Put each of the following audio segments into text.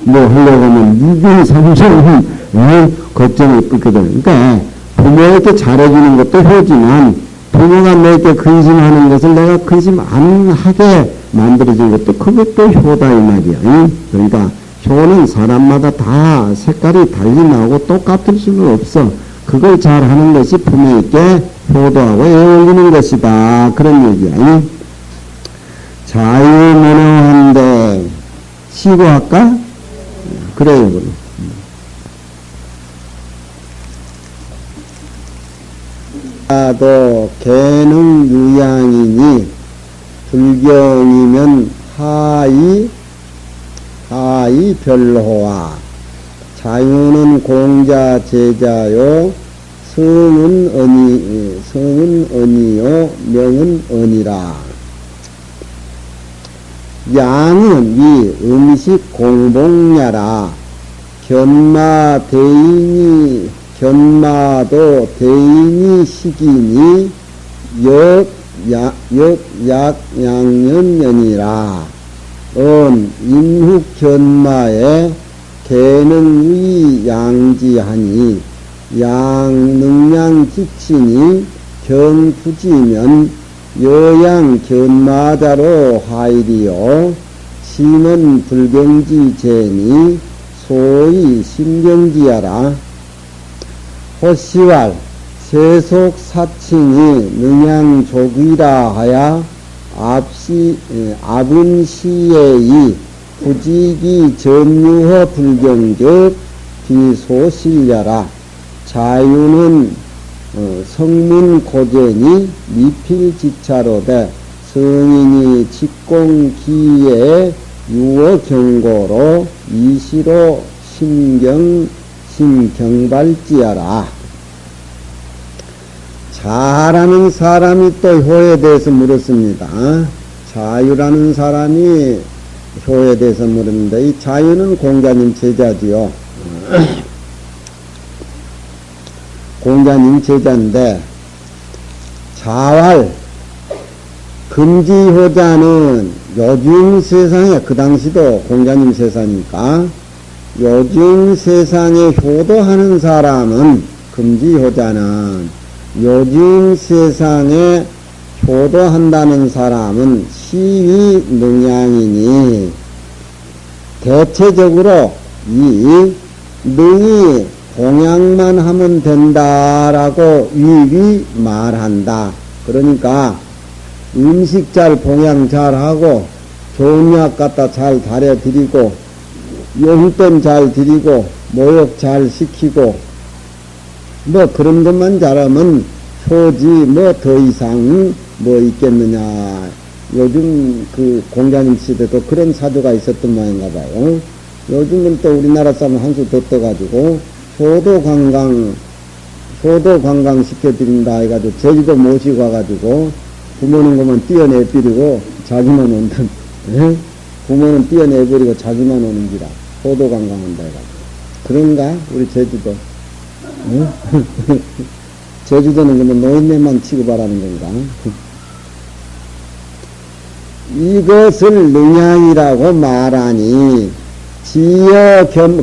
뭐 하려고 하면 2경 3경은 걱정이 있거든. 그러니까 부모에게 잘해주는 것도 효지만 부모가 내게 근심하는 것을 내가 근심 안 하게 만들어진 것도 그것도 효다 이 말이야. 그러니까 효는 사람마다 다 색깔이 달리 나오고 똑같을 수는 없어. 그걸 잘하는 것이 부모에게 효도하고 애올리는 것이다. 그런 얘기야. 자유무능한데 쉬고 할까? 그래요. 도 개능 유양이니 불경이면 하이 별호와 자유는 공자 제자요 성은 언이요 명은 언이라. 양은 이 음식 공복야라. 견마도 대인이 시기니 역약양년년이라. 인후견마에 개능의 양지하니 양능량지치니 경부지면 여양견마자로 화일이요 심은 불경지제니 소위 심경지야라. 호시왈 세속 사칭이 능양족이라 하야 압은 시에이 부지기 전유허 불경적 비소실야라. 자유는 성문 고견이 미필지차로되 성인이 직공기에 유어 경고로 이시로 심경발지야라. 자라는 사람이 또 효에 대해서 물었습니다. 자유라는 사람이 효에 대해서 물었는데 이 자유는 공자님 제자지요. 공자님 제자인데 자활 금지효자는 요즘 세상에 그 당시도 공자님 세상이니까 요즘 세상에 효도하는 사람은 금지효자는 요즘 세상에 효도한다는 사람은 시위 능양이니 대체적으로 이 능이 공양만 하면 된다라고 위위 말한다. 그러니까 음식 잘 봉양 잘 하고 좋은 약 갖다 잘 다려드리고 용돈 잘 드리고 모욕 잘 시키고 뭐 그런 것만 잘하면 효지 뭐 더 이상 뭐 있겠느냐. 요즘 그 공자님 시대도 그런 사조가 있었던 모양인가 봐요. 요즘은 또 우리나라 사람 한 수 더 떠가지고 효도 관광 시켜드린다 해가지고 제주도 모시고 가가지고 부모는 것만 띄어내버리고 자기만 온다. 에? 부모는 띄어내버리고 자기만 오는 기라 효도 관광한다 해가지고 그런가 우리 제주도. 제주도는 그러면 노인네만 취급하라는 건가? 이것을 능양이라고 말하니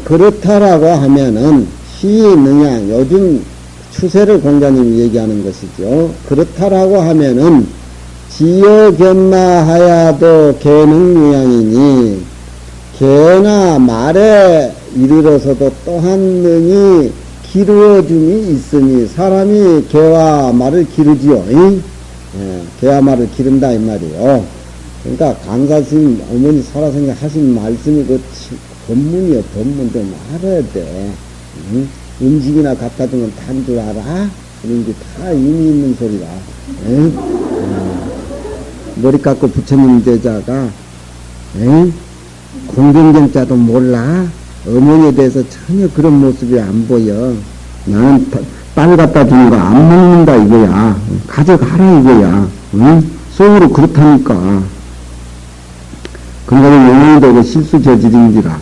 그렇다라고 하면은 시능양 요즘 추세를 공자님이 얘기하는 것이죠. 그렇다라고 하면은 지어견마하야도 개능유양이니 개나 말에 이르러서도 또한 능이 기르어줌이 있으니 사람이 개와 말을 기르지요. 개와 말을 기른다 이 말이요. 그러니까 강사스님 어머니 살아생전 하신 말씀이 그 법문이요. 법문 좀 알아야 돼. 음식이나 갖다 주면 단 줄 알아? 그런 게 다 의미 있는 소리라. 머리 깎고 부처님 제자가 공경경자도 몰라. 어머니에 대해서 전혀 그런 모습이 안 보여. 나는 딸 갖다 주는 거 안 먹는다 이거야. 가져가라 이거야. 속으로 그렇다니까. 그러니까 어머니도 그 실수 저지른지라.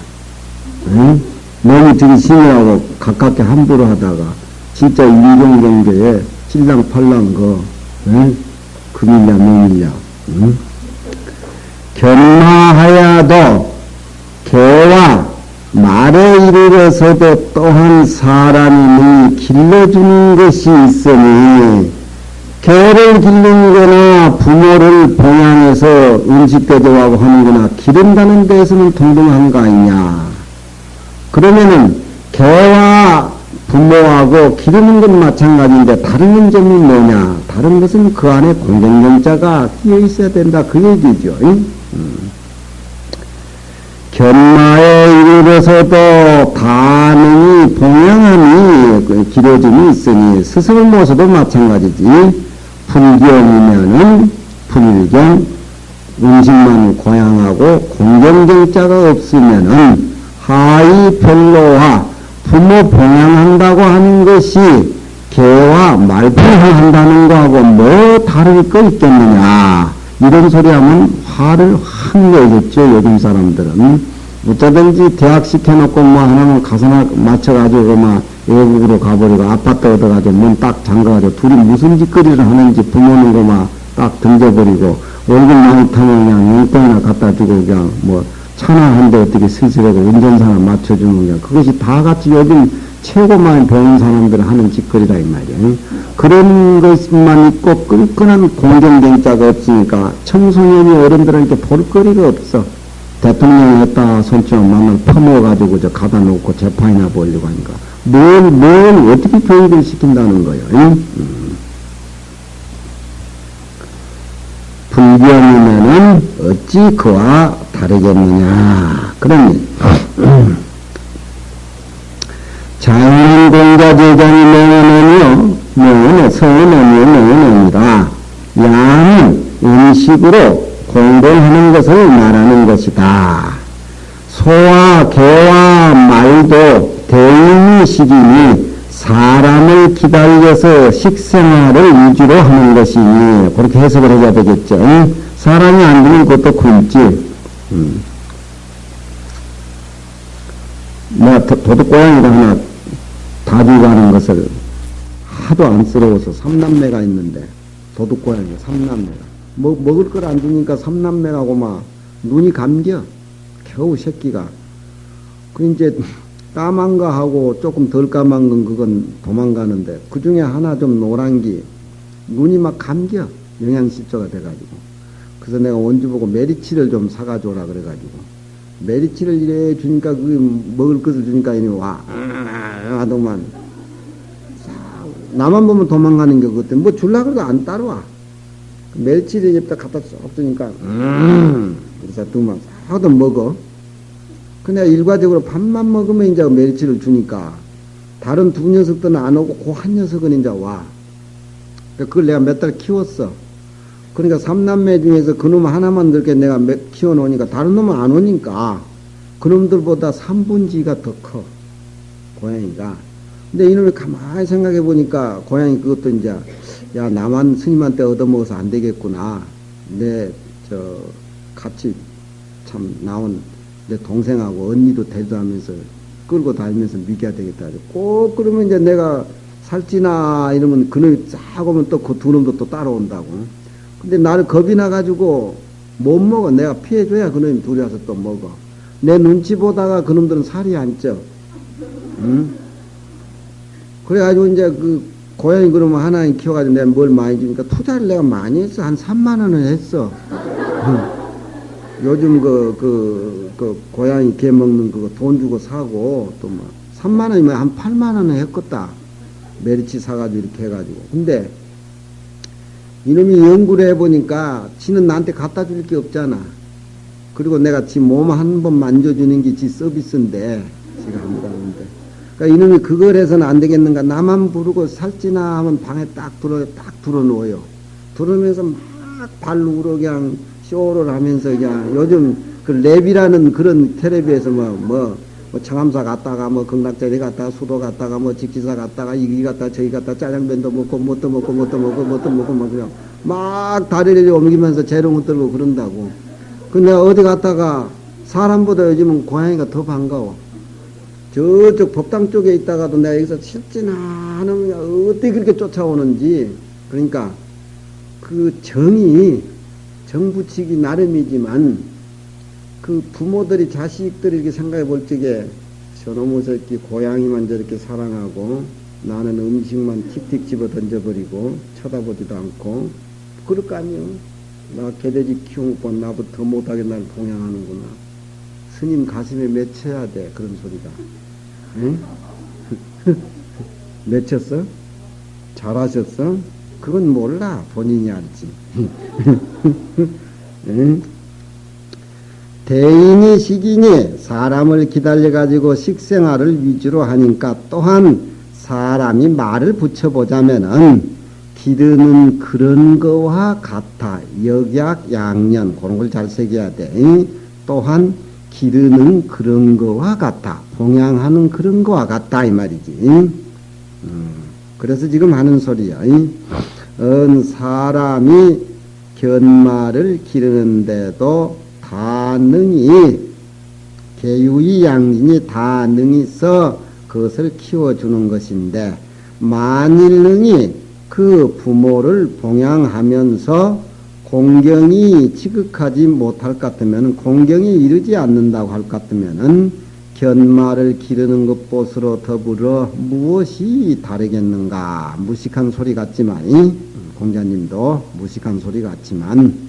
너무 저기 신이라고 가깝게 함부로 하다가 진짜 인종경계에 신랑 팔랑 금일냐 명일냐. 견마하야도 개와 말에 이르러서도 또한 사람이 능히 길러주는 것이 있으니 개를 기르는 거나 부모를 봉양해서 음식 대접하고 하는 거나 기른다는 데에서는 동등한 거 아니냐. 그러면은 개와 부모하고 기르는 건 마찬가지인데 다른 점이 뭐냐. 다른 것은 그 안에 공경정자가 끼어 있어야 된다. 그 얘기죠. 견마에 이르러서도 다능히 봉양함이 기로짐이 있으니 스승을 모셔도 마찬가지지. 불경이면은 불경, 음식만 고양하고 공경정자가 없으면은 하이 별로와 부모 봉양한다고 하는 것이 개와 말 봉양한다는 거하고 뭐 다를 거 있겠느냐. 이런 소리 하면 화를 확 내겠죠, 요즘 사람들은. 어쩌든지 대학 시켜놓고 뭐 하나만 가서나 맞춰가지고 막 외국으로 가버리고 아파트 얻어가지고 문 딱 잠가가지고 둘이 무슨 짓거리를 하는지 부모는 거 막 딱 던져버리고 월급 많이 타면 그냥 용돈이나 갖다 주고 그냥 뭐 차나 한 대 어떻게 슬슬하고 운전사나 맞춰주는 그냥 그것이 다 같이 요즘 최고 많이 배운 사람들 하는 짓거리라 이 말이야. 그런 것만 있고 끈끈한 공경경자가 없으니까 청소년이 어른들한테 볼거리가 없어. 대통령 했다 손치면 만날 퍼먹어가지고 저 가다 놓고 재판이나 보려고 하니까 뭘 어떻게 교육을 시킨다는 거예요. 불경이면은 어찌 그와 다르겠느냐. 그러니 자연인 공자 제장이 명언하며 서언하며 명언합니다. 양은 음식으로 공동하는 것을 말하는 것이다. 소와 개와 말도 대인의식이니 사람을 기다려서 식생활을 위주로 하는 것이니 그렇게 해석을 해야 되겠죠. 사람이 안 되면 그것도 굶지. 내가 도둑고양이가 하나 다주 가는 것을 하도 안쓰러워서 삼남매가 있는데 도둑고양이 삼남매가 먹을 걸 안 주니까 삼남매하고 막 눈이 감겨. 겨우 새끼가. 그 이제 까만 거 하고 조금 덜 까만 건 그건 도망가는데 그 중에 하나 좀 노란 게 눈이 막 감겨. 영양실조가 돼가지고. 그래서 내가 원주 보고 메리치를 좀 사가줘라 그래가지고 메리치를 이래 주니까 그 먹을 것을 주니까 이니 와 하더만 나만 보면 도망가는 게 그때 뭐 줄라 그래도 안 따라와. 멸치를 입다 갖다 쏙 주니까 그래서 두만 하도 먹어. 근데 일과적으로 밥만 먹으면 이제 멸치를 주니까 다른 두 녀석들은 안 오고 그 한 녀석은 이제 와. 그걸 내가 몇 달 키웠어. 그러니까 삼남매 중에서 그놈 하나만 그렇게 내가 키워놓으니까 다른 놈은 안 오니까 그놈들보다 3분지가 더 커. 고양이가. 근데 이놈이 가만히 생각해 보니까 고양이 그것도 이제 야 나만 스님한테 얻어먹어서 안 되겠구나. 같이 참 나온 내 동생하고 언니도 대도하면서 끌고 다니면서 미겨야 되겠다. 꼭 그러면 이제 내가 살찌나 이러면 그놈이 쫙 오면 또 그 두 놈도 또 따라온다고. 근데 나를 겁이 나가지고 못 먹어. 내가 피해줘야 그놈이 둘이 와서 또 먹어. 내 눈치 보다가 그놈들은 살이 안 쪄. 응? 그래가지고 이제 그 고양이 그러면 하나 키워가지고 내가 뭘 많이 주니까 투자를 내가 많이 했어. 한 3만 원을 했어. 요즘 그 고양이 개 먹는 그거 돈 주고 사고 또 막 3만 원이면 한 8만 원을 했겠다. 메리치 사가지고 이렇게 해가지고. 근데 이놈이 연구를 해보니까 지는 나한테 갖다 줄 게 없잖아. 그리고 내가 지 몸 한 번 만져주는 게 지 서비스인데 지가 아무도 하는데. 그러니까 이놈이 그걸 해서는 안 되겠는가. 나만 부르고 살찌나 하면 방에 딱 들어놓아요. 들어오면서 막 발로 울어 그냥 쇼를 하면서 그냥 요즘 그 랩이라는 그런 텔레비에서 뭐 청암사 갔다가 뭐 극락자리 갔다가 수도 갔다가 뭐 직지사 갔다가 이기 갔다가 저기 갔다가 짜장면도 먹고 뭣도 먹고 막 그냥 막 다리를 옮기면서 재롱을 떨고 그런다고. 근데 내가 어디 갔다가 사람보다 요즘은 고양이가 더 반가워. 저쪽 법당 쪽에 있다가도 내가 여기서 실지나 하는 어떻게 그렇게 쫓아오는지. 그러니까 그 정 붙이기 나름이지만 그 부모들이 자식들이 이렇게 생각해 볼 적에 저놈의 새끼 고양이만 저렇게 사랑하고 나는 음식만 틱틱 집어 던져버리고 쳐다보지도 않고 그럴 거 아니요. 나 개돼지 키우고 나보다 더 못하게 날 봉양하는구나. 스님 가슴에 맺혀야 돼. 그런 소리가. 응? 맺혔어? 잘하셨어? 그건 몰라. 본인이 알지. 응? 대인이 식이니 사람을 기다려가지고 식생활을 위주로 하니까 또한 사람이 말을 붙여보자면은 기르는 그런 거와 같아. 역약양년 그런 걸 잘 새겨야 돼. 또한 기르는 그런 거와 같아. 봉양하는 그런 거와 같다 이 말이지. 그래서 지금 하는 소리야. 사람이 견마를 기르는데도 다능이 개유의 양진이 다능이 써 그것을 키워주는 것인데 만일 능이 그 부모를 봉양하면서 공경이 지극하지 못할 것 같으면 공경이 이르지 않는다고 할 것 같으면은 견마를 기르는 것보스로 더불어 무엇이 다르겠는가. 무식한 소리 같지만 공자님도 무식한 소리 같지만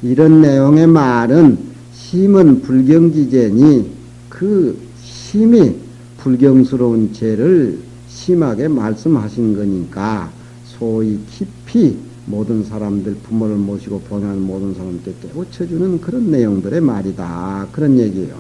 이런 내용의 말은 심은 불경지제니 그 심히 불경스러운 죄를 심하게 말씀하신 거니까 소위 깊이 모든 사람들 부모를 모시고 봉양하는 모든 사람께 깨우쳐주는 그런 내용들의 말이다. 그런 얘기예요.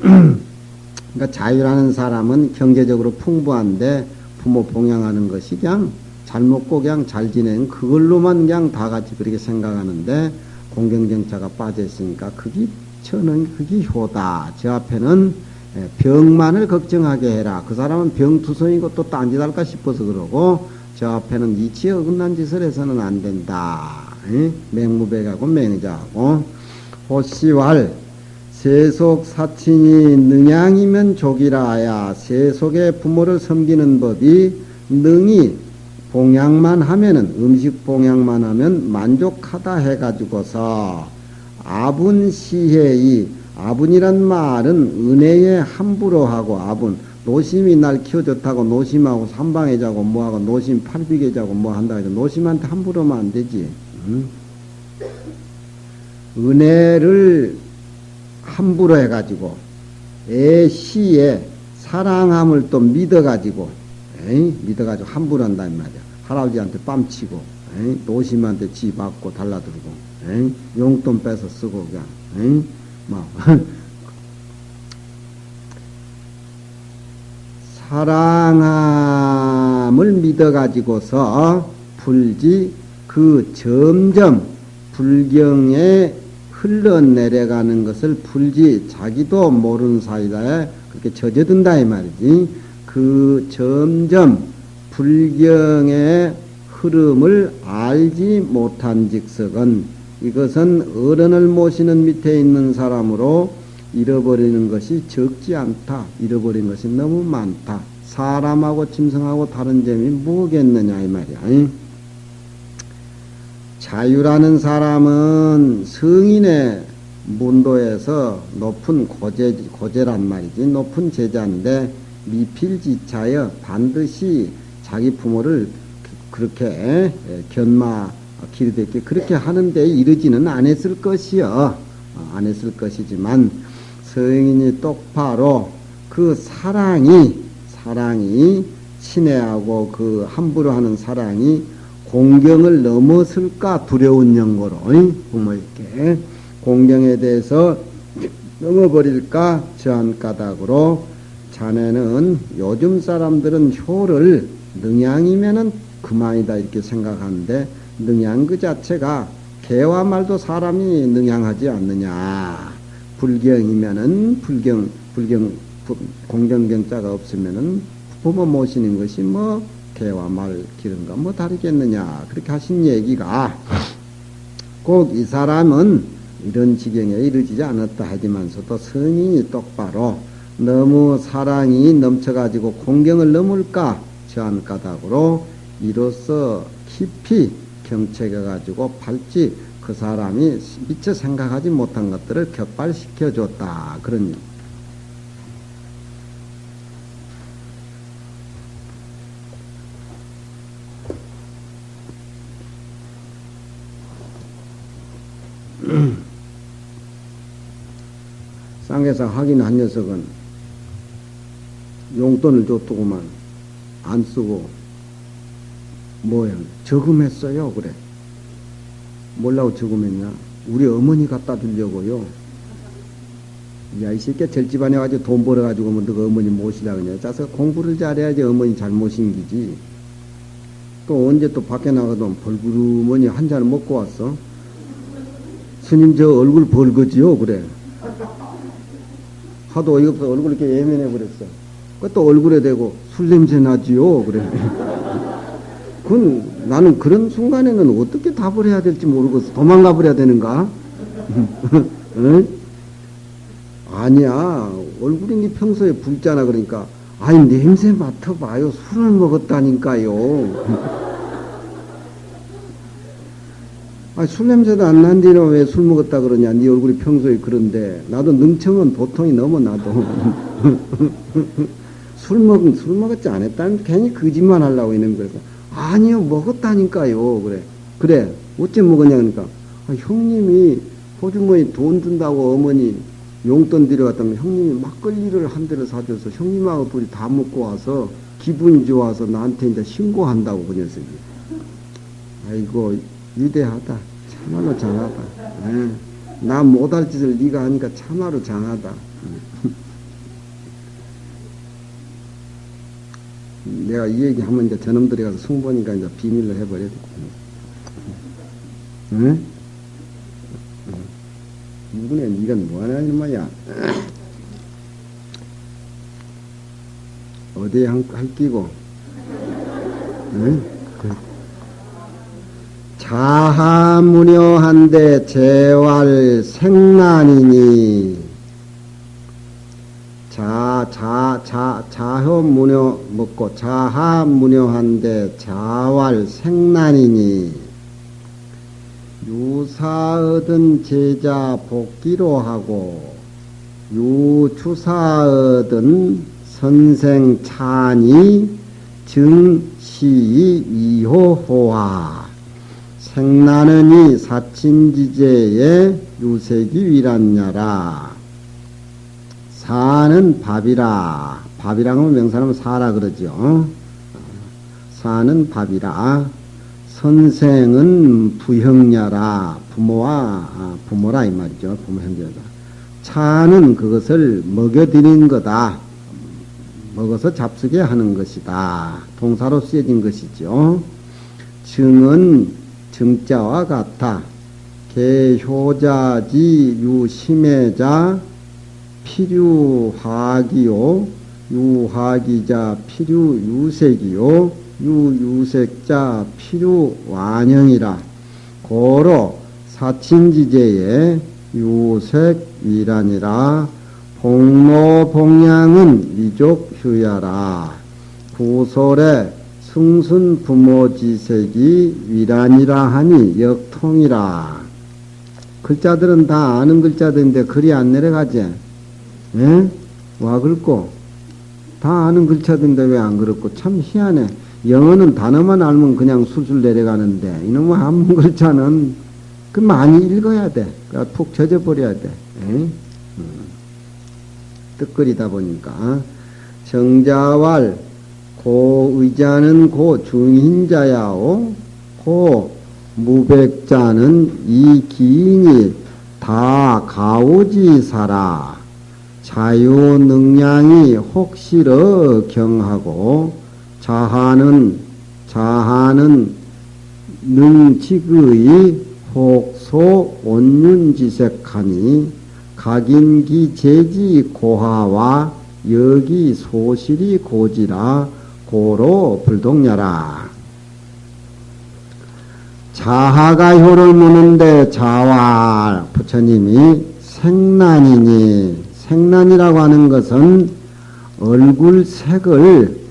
그러니까 자유라는 사람은 경제적으로 풍부한데 부모 봉양하는 것이 그냥 잘 먹고 그냥 잘 지내는 그걸로만 그냥 다 같이 그렇게 생각하는데 공경정자가 빠져 있으니까 그게 천은 그게 효다. 저 앞에는 병만을 걱정하게 해라. 그 사람은 병투성이고 또 딴짓 할까 싶어서 그러고 저 앞에는 이치에 어긋난 짓을 해서는 안 된다. 맹무백하고 맹자하고 호시왈 세속 사친이 능양이면 족이라 하야. 세속의 부모를 섬기는 법이 능이 봉양만 하면은 음식 봉양만 하면 만족하다 해가지고서 아분시해이 아분이란 말은 은혜에 함부로 하고 아분 노심이 날 키워줬다고 노심하고 삼방에 자고 뭐하고 노심 팔비게 자고 뭐 한다 해서 노심한테 함부로 하면 안 되지. 은혜를 함부로 해가지고 애시에 사랑함을 또 믿어가지고 믿어가지고 함부로 한다는 말이야. 할아버지한테 뺨치고 노심한테 지 받고 달라들고 용돈 빼서 쓰고 그냥 막 사랑함을 믿어가지고서 불지 그 점점 불경에 흘러내려가는 것을 불지 자기도 모르는 사이다에 그렇게 젖어든다 이 말이지. 그 점점 불경의 흐름을 알지 못한 직석은 이것은 어른을 모시는 밑에 있는 사람으로 잃어버리는 것이 적지 않다. 잃어버린 것이 너무 많다. 사람하고 짐승하고 다른 점이 뭐겠느냐 이 말이야. 자유라는 사람은 성인의 문도에서 높은 고제란 말이지. 높은 제자인데 미필지차여 반드시 자기 부모를 그렇게 견마 기르되게 그렇게 하는데 이르지는 않았을 것이요. 안 했을 것이지만 성인이 똑바로 그 사랑이 친애하고 그 함부로 하는 사랑이 공경을 넘어설까 두려운 연고로 부모에게 공경에 대해서 넘어버릴까 저한 까닭으로 자네는 요즘 사람들은 효를 능양이면은 그만이다 이렇게 생각하는데 능양 그 자체가 개와 말도 사람이 능양하지 않느냐. 불경이면은 공경경자가 없으면은 부모 모시는 것이 뭐 개와 말 기른가 뭐 다르겠느냐. 그렇게 하신 얘기가 꼭 이 사람은 이런 지경에 이르지 않았다 하지만서도 성인이 똑바로 너무 사랑이 넘쳐가지고 공경을 넘을까 저한 까닭으로 이로써 깊이 경책해가지고 밟지 그 사람이 미처 생각하지 못한 것들을 격발시켜 줬다. 그런 일. 쌍계사 확인한 녀석은 용돈을 줬더구만 안 쓰고 뭐야 저금했어요. 그래. 뭐라고 저금했냐? 우리 어머니 갖다 주려고요. 야, 이 새끼야 절집안에 가지고 돈 벌어가지고 뭐 너가 어머니 모시라 그냥. 자서 공부를 잘해야지 어머니 잘 모신기지. 또 언제 또 밖에 나가도 벌구르머니 한 잔을 먹고 왔어. 스님 저 얼굴 벌거지요. 그래. 하도 어이없어 얼굴 이렇게 예민해 버렸어. 그것도 얼굴에 대고 술 냄새 나지요. 그래. 나는 그런 순간에는 어떻게 답을 해야 될지 모르겠어. 도망가 버려야 되는가? 응? 아니야. 얼굴이 네 평소에 붉잖아. 그러니까 아니 냄새 맡아봐요. 술을 먹었다니까요. 아, 술 냄새도 안 난 뒤로 왜 술 먹었다 그러냐. 네 얼굴이 평소에 그런데 나도 능청은 보통이 넘어 나도. 술 먹었지 않았다는 괜히 거짓말 하려고 있는 거야. 아니요 먹었다니까요. 그래 어째 먹었냐 그러니까 형님이 호주머니 돈 준다고 어머니 용돈 들여갔다면 형님이 막걸리를 한 대를 사줘서 형님하고 둘이 다 먹고 와서 기분이 좋아서 나한테 이제 신고한다고 그 녀석이. 아이고 위대하다. 참말로 장하다. 나 못할 짓을 네가 하니까 참말로 장하다. 내가 이 얘기 하면 이제 저놈들이 가서 승보니까 이제 비밀로 해버려. 응? 누구네, 니가 뭐하냐, 이놈아야. 어디에 할 끼고, 응? 자하무녀한데 재활 생난이니. 자효무녀 먹고 자하무녀한데 자활 생난이니. 유사 얻은 제자 복기로 하고 유추사 얻은 선생 찬이 증시 이호호화. 생나느니 사친지제에 유색이 위란냐라. 사는 밥이라. 밥이라 하면 명사하면 사라 그러죠. 사는 밥이라. 선생은 부형냐라. 부모라 이 말이죠. 부모 형제다. 차는 그것을 먹여드린 거다. 먹어서 잡수게 하는 것이다. 동사로 쓰여진 것이죠. 증은 증자와 같아. 개효자지 유심해자 필유화기요. 유화기자 필유유색이요. 유유색자 필유완형이라. 고로 사친지제에 유색위란이라. 복로복양은 미족휴야라. 구솔에 승순 부모지색이 위란이라 하니 역통이라. 글자들은 다 아는 글자들인데 글이 안 내려가지? 예? 와 긁고 다 아는 글자들인데 왜 안 그렇고 참 희한해. 영어는 단어만 알면 그냥 술술 내려가는데 이놈의 한문 글자는 그 많이 읽어야 돼. 그러니까 푹 젖어버려야 돼. 예? 뜻거리다 보니까 정자왈 고의자는 고 중인자야오. 고 무백자는 이 기인이 다 가오지사라. 자유능량이 혹시러 경하고 자하는 능직의 혹소 온윤지색하니 각인기 제지 고하와 여기 소실이 고지라. 고로 불동냐라. 자하가 효를 무는데 자활 부처님이 생난이니. 생난이라고 하는 것은 얼굴색을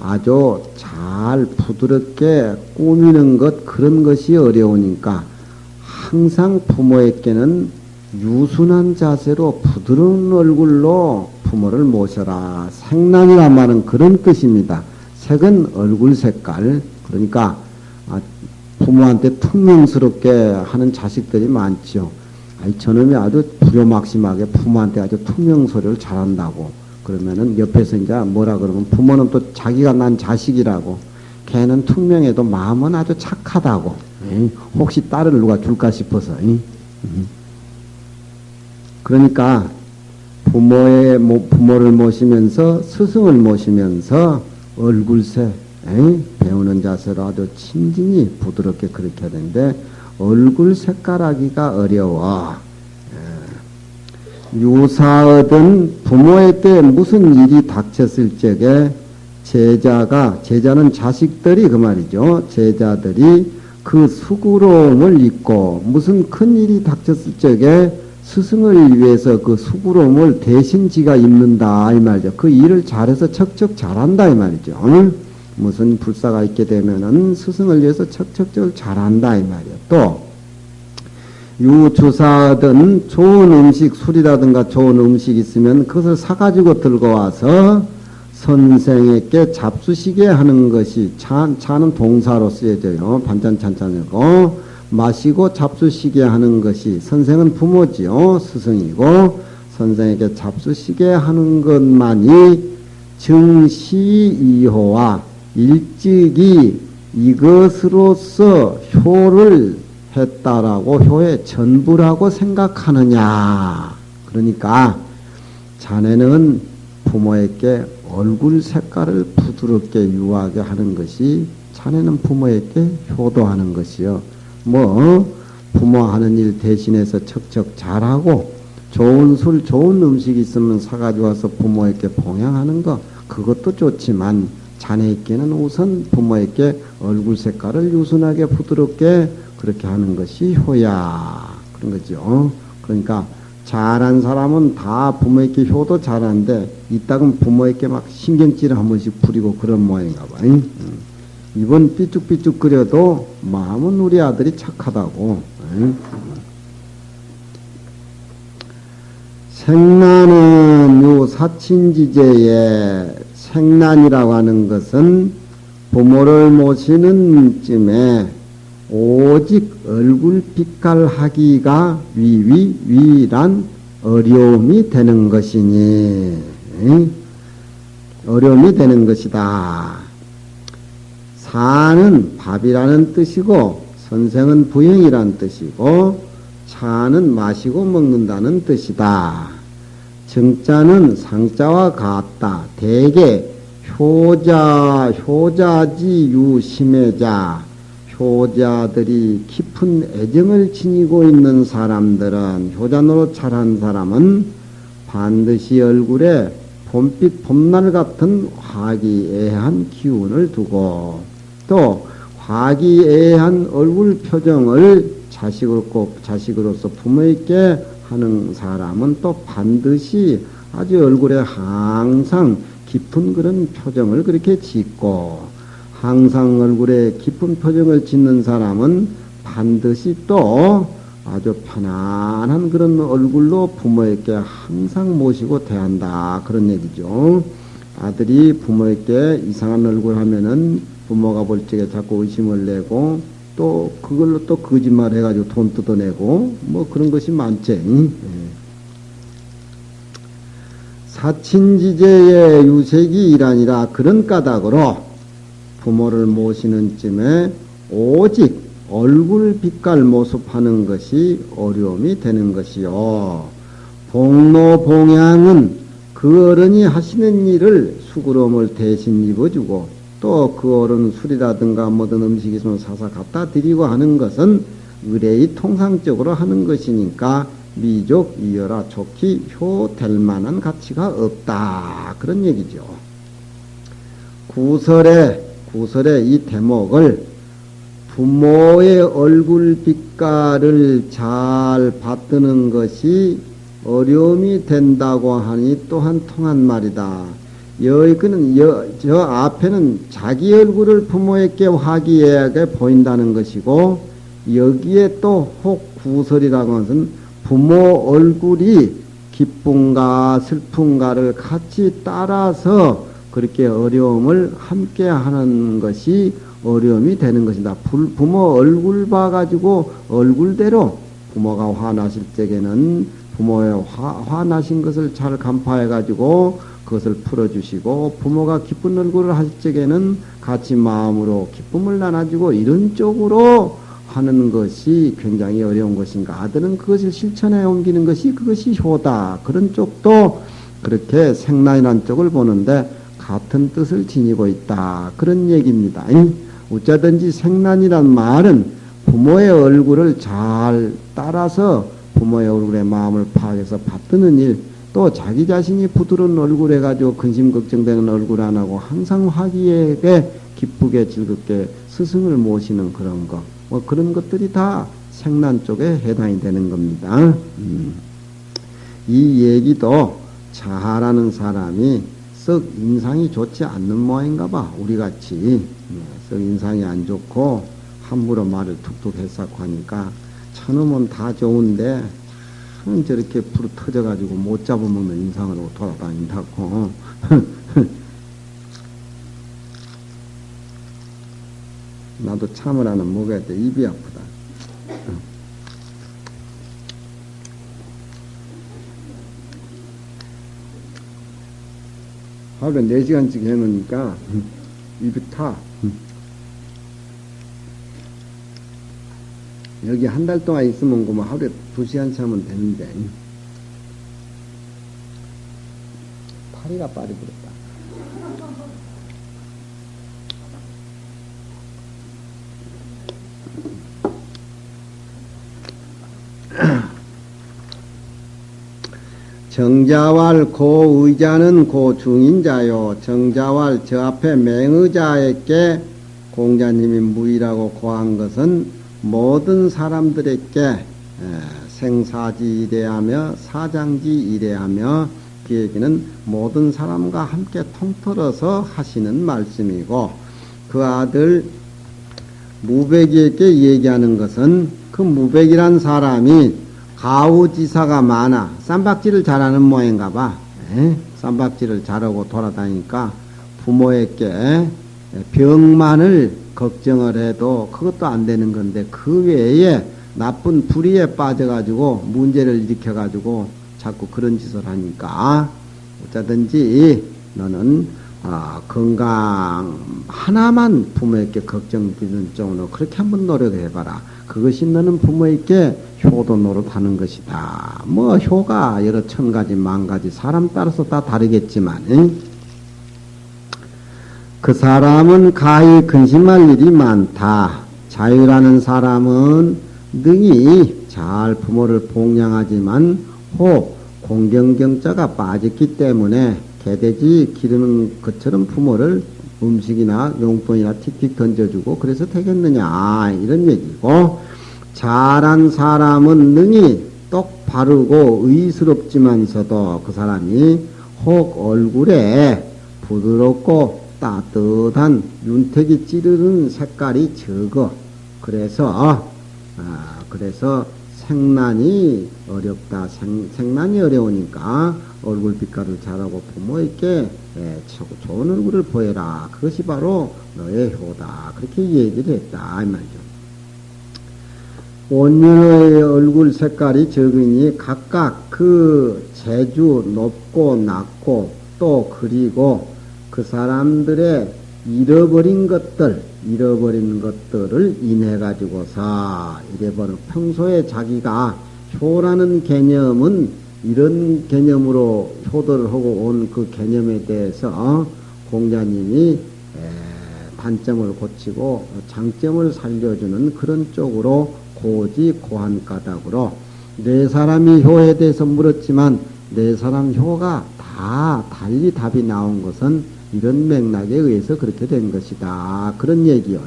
아주 잘 잘 부드럽게 꾸미는 것, 그런 것이 어려우니까 항상 부모에게는 유순한 자세로 부드러운 얼굴로 부모를 모셔라. 생란이란 말은 그런 뜻입니다. 색은 얼굴 색깔. 그러니까 부모한테 퉁명스럽게 하는 자식들이 많죠. 저놈이 아주 불효막심하게 부모한테 아주 퉁명소리를 잘한다고. 그러면은 옆에서 이제 뭐라 그러면 부모는 또 자기가 난 자식이라고. 걔는 퉁명해도 마음은 아주 착하다고. 혹시 딸을 누가 줄까 싶어서. 그러니까 부모를 모시면서 스승을 모시면서 얼굴색 배우는 자세로 아주 친진히 부드럽게 그렇게 하는데 얼굴 색깔하기가 어려워. 유사하든 부모에게 무슨 일이 닥쳤을 적에 제자는 자식들이 그 말이죠. 제자들이 그 수고로움을 잊고 무슨 큰 일이 닥쳤을 적에 스승을 위해서 그 수고로움을 대신 지가 입는다 이 말이죠. 그 일을 잘해서 척척 잘한다 이 말이죠. 무슨 불사가 있게 되면은 스승을 위해서 척척 잘한다 이 말이에요. 또 유주사든 좋은 음식 술이라든가 좋은 음식 있으면 그것을 사가지고 들고 와서 선생에게 잡수시게 하는 것이 차는 동사로 쓰여져요. 반찬 찬찬이고 마시고 잡수시게 하는 것이 선생은 부모지요. 스승이고 선생에게 잡수시게 하는 것만이 증시이호와 일찍이 이것으로서 효를 했다라고 효의 전부라고 생각하느냐. 그러니까 자네는 부모에게 얼굴 색깔을 부드럽게 유하게 하는 것이 자네는 부모에게 효도하는 것이요. 부모 하는 일 대신해서 척척 잘하고 좋은 술, 좋은 음식 있으면 사가지고 와서 부모에게 봉양하는 거, 그것도 좋지만 자네에게는 우선 부모에게 얼굴 색깔을 유순하게 부드럽게 그렇게 하는 것이 효야. 그런 거죠. 그러니까 잘한 사람은 다 부모에게 효도 잘하는데 이따금 부모에게 막 신경질을 한 번씩 부리고 그런 모양인가 봐. 입은 삐죽삐죽 끓여도 마음은 우리 아들이 착하다고. 생란은 요 사친지제에 생란이라고 하는 것은 부모를 모시는 쯤에 오직 얼굴 빛깔 하기가 위란 어려움이 되는 것이니 어려움이 되는 것이다. 사는 밥이라는 뜻이고 선생은 부형이라는 뜻이고 차는 마시고 먹는다는 뜻이다. 정자는 상자와 같다. 대개 효자지 유심해자, 효자들이 깊은 애정을 지니고 있는 사람들은, 효자 노릇 잘한 사람은 반드시 얼굴에 봄빛 봄날 같은 화기애애한 기운을 두고 또 화기애애한 얼굴 표정을 자식으로서 부모에게 하는 사람은 또 반드시 아주 얼굴에 항상 깊은 그런 표정을 그렇게 짓고, 항상 얼굴에 깊은 표정을 짓는 사람은 반드시 또 아주 편안한 그런 얼굴로 부모에게 항상 모시고 대한다. 그런 얘기죠. 아들이 부모에게 이상한 얼굴 하면은 부모가 볼 적에 자꾸 의심을 내고 또 그걸로 또 거짓말 해가지고 돈 뜯어내고 뭐 그런 것이 많지. 사친지제의 유색이 일아니라 그런 까닭으로 부모를 모시는 쯤에 오직 얼굴 빛깔 모습하는 것이 어려움이 되는 것이요. 복로봉양은 그 어른이 하시는 일을 수고로움을 대신 입어주고 또 그 어른 술이라든가 뭐든 음식이 있으면 사사 갖다 드리고 하는 것은 의례의 통상적으로 하는 것이니까 미족 이어라 좋기 효될 만한 가치가 없다. 그런 얘기죠. 구설의 이 대목을 부모의 얼굴 빛깔을 잘 받드는 것이 어려움이 된다고 하니 또한 통한 말이다. 저 앞에는 자기 얼굴을 부모에게 화기애애하게 보인다는 것이고, 여기에 또 혹 구설이라고 하는 것은 부모 얼굴이 기쁨과 슬픔과를 같이 따라서 그렇게 어려움을 함께 하는 것이 어려움이 되는 것이다. 부모 얼굴 봐가지고 얼굴대로 부모가 화나실 적에는 부모의 화나신 것을 잘 간파해가지고 그것을 풀어주시고, 부모가 기쁜 얼굴을 하실 적에는 같이 마음으로 기쁨을 나눠주고, 이런 쪽으로 하는 것이 굉장히 어려운 것인가. 아들은 그것을 실천해 옮기는 것이 그것이 효다. 그런 쪽도 그렇게 생란이라는 쪽을 보는데 같은 뜻을 지니고 있다. 그런 얘기입니다. 어쩌든지 생란이란 말은 부모의 얼굴을 잘 따라서 부모의 얼굴에 마음을 파악해서 받드는 일, 또 자기 자신이 부드러운 얼굴 해가지고 근심 걱정되는 얼굴 안 하고 항상 화기애애하게 기쁘게 즐겁게 스승을 모시는 그런 거, 뭐 그런 것들이 다 생란 쪽에 해당이 되는 겁니다. 이 얘기도 잘하는 사람이 썩 인상이 좋지 않는 모양인가 봐. 우리같이 썩 인상이 안 좋고 함부로 말을 툭툭 했었고 하니까, 저놈은 다 좋은데 참 저렇게 불을 터져가지고 못 잡아먹는 인상으로 돌아다닌다고. 나도 참을 하나 먹어야 돼. 입이 아프다. 하루에 4시간씩 해놓으니까 입이 타. 여기 한 달 동안 있으면 뭐 하루에 2시간 차면 되는데 파리가 빠리 부렸다. 정자왈 고 의자는 고 중인자요. 정자왈 저 앞에 맹의자에게 공자님이 무의라고 고한 것은 모든 사람들에게 생사지 이래하며 사장지 이래하며, 그 얘기는 모든 사람과 함께 통틀어서 하시는 말씀이고, 그 아들 무백이에게 얘기하는 것은 그 무백이란 사람이 가우지사가 많아 쌈박질을 잘하는 모양인가 봐. 쌈박질을 잘하고 돌아다니니까 부모에게 병만을 걱정을 해도 그것도 안 되는 건데, 그 외에 나쁜 불의에 빠져가지고 문제를 일으켜가지고 자꾸 그런 짓을 하니까, 어쩌든지 너는 건강 하나만 부모에게 걱정되는 쪽으로 그렇게 한번 노력해봐라. 그것이 너는 부모에게 효도 노릇하는 것이다. 뭐 효가 여러 천 가지 만 가지 사람 따라서 다 다르겠지만, 그 사람은 가히 근심할 일이 많다. 자유라는 사람은 능히 잘 부모를 봉양하지만 혹 공경경자가 빠졌기 때문에 개돼지 기르는 것처럼 부모를 음식이나 용돈이나 틱틱 던져주고 그래서 되겠느냐, 이런 얘기고, 잘한 사람은 능히 똑바르고 의스럽지만서도 그 사람이 혹 얼굴에 부드럽고 따뜻한 윤택이 찌르는 색깔이 적어. 그래서 생란이 어렵다. 생란이 어려우니까 얼굴 빛깔을 잘하고 부모에게 좋은 얼굴을 보여라. 그것이 바로 너의 효다. 그렇게 얘기를 했다, 이 말이죠. 온윤의 얼굴 색깔이 적으니 각각 그 재주 높고 낮고, 또 그리고 그 사람들의 잃어버린 것들을 인해 가지고서 이래버려 평소에 자기가 효라는 개념은 이런 개념으로 효도를 하고 온 그 개념에 대해서 공자님이 단점을 고치고 장점을 살려주는 그런 쪽으로 고지 고한 까닭으로, 네 사람이 효에 대해서 물었지만 네 사람 효가 다 달리 답이 나온 것은 이런 맥락에 의해서 그렇게 된 것이다. 그런 얘기요.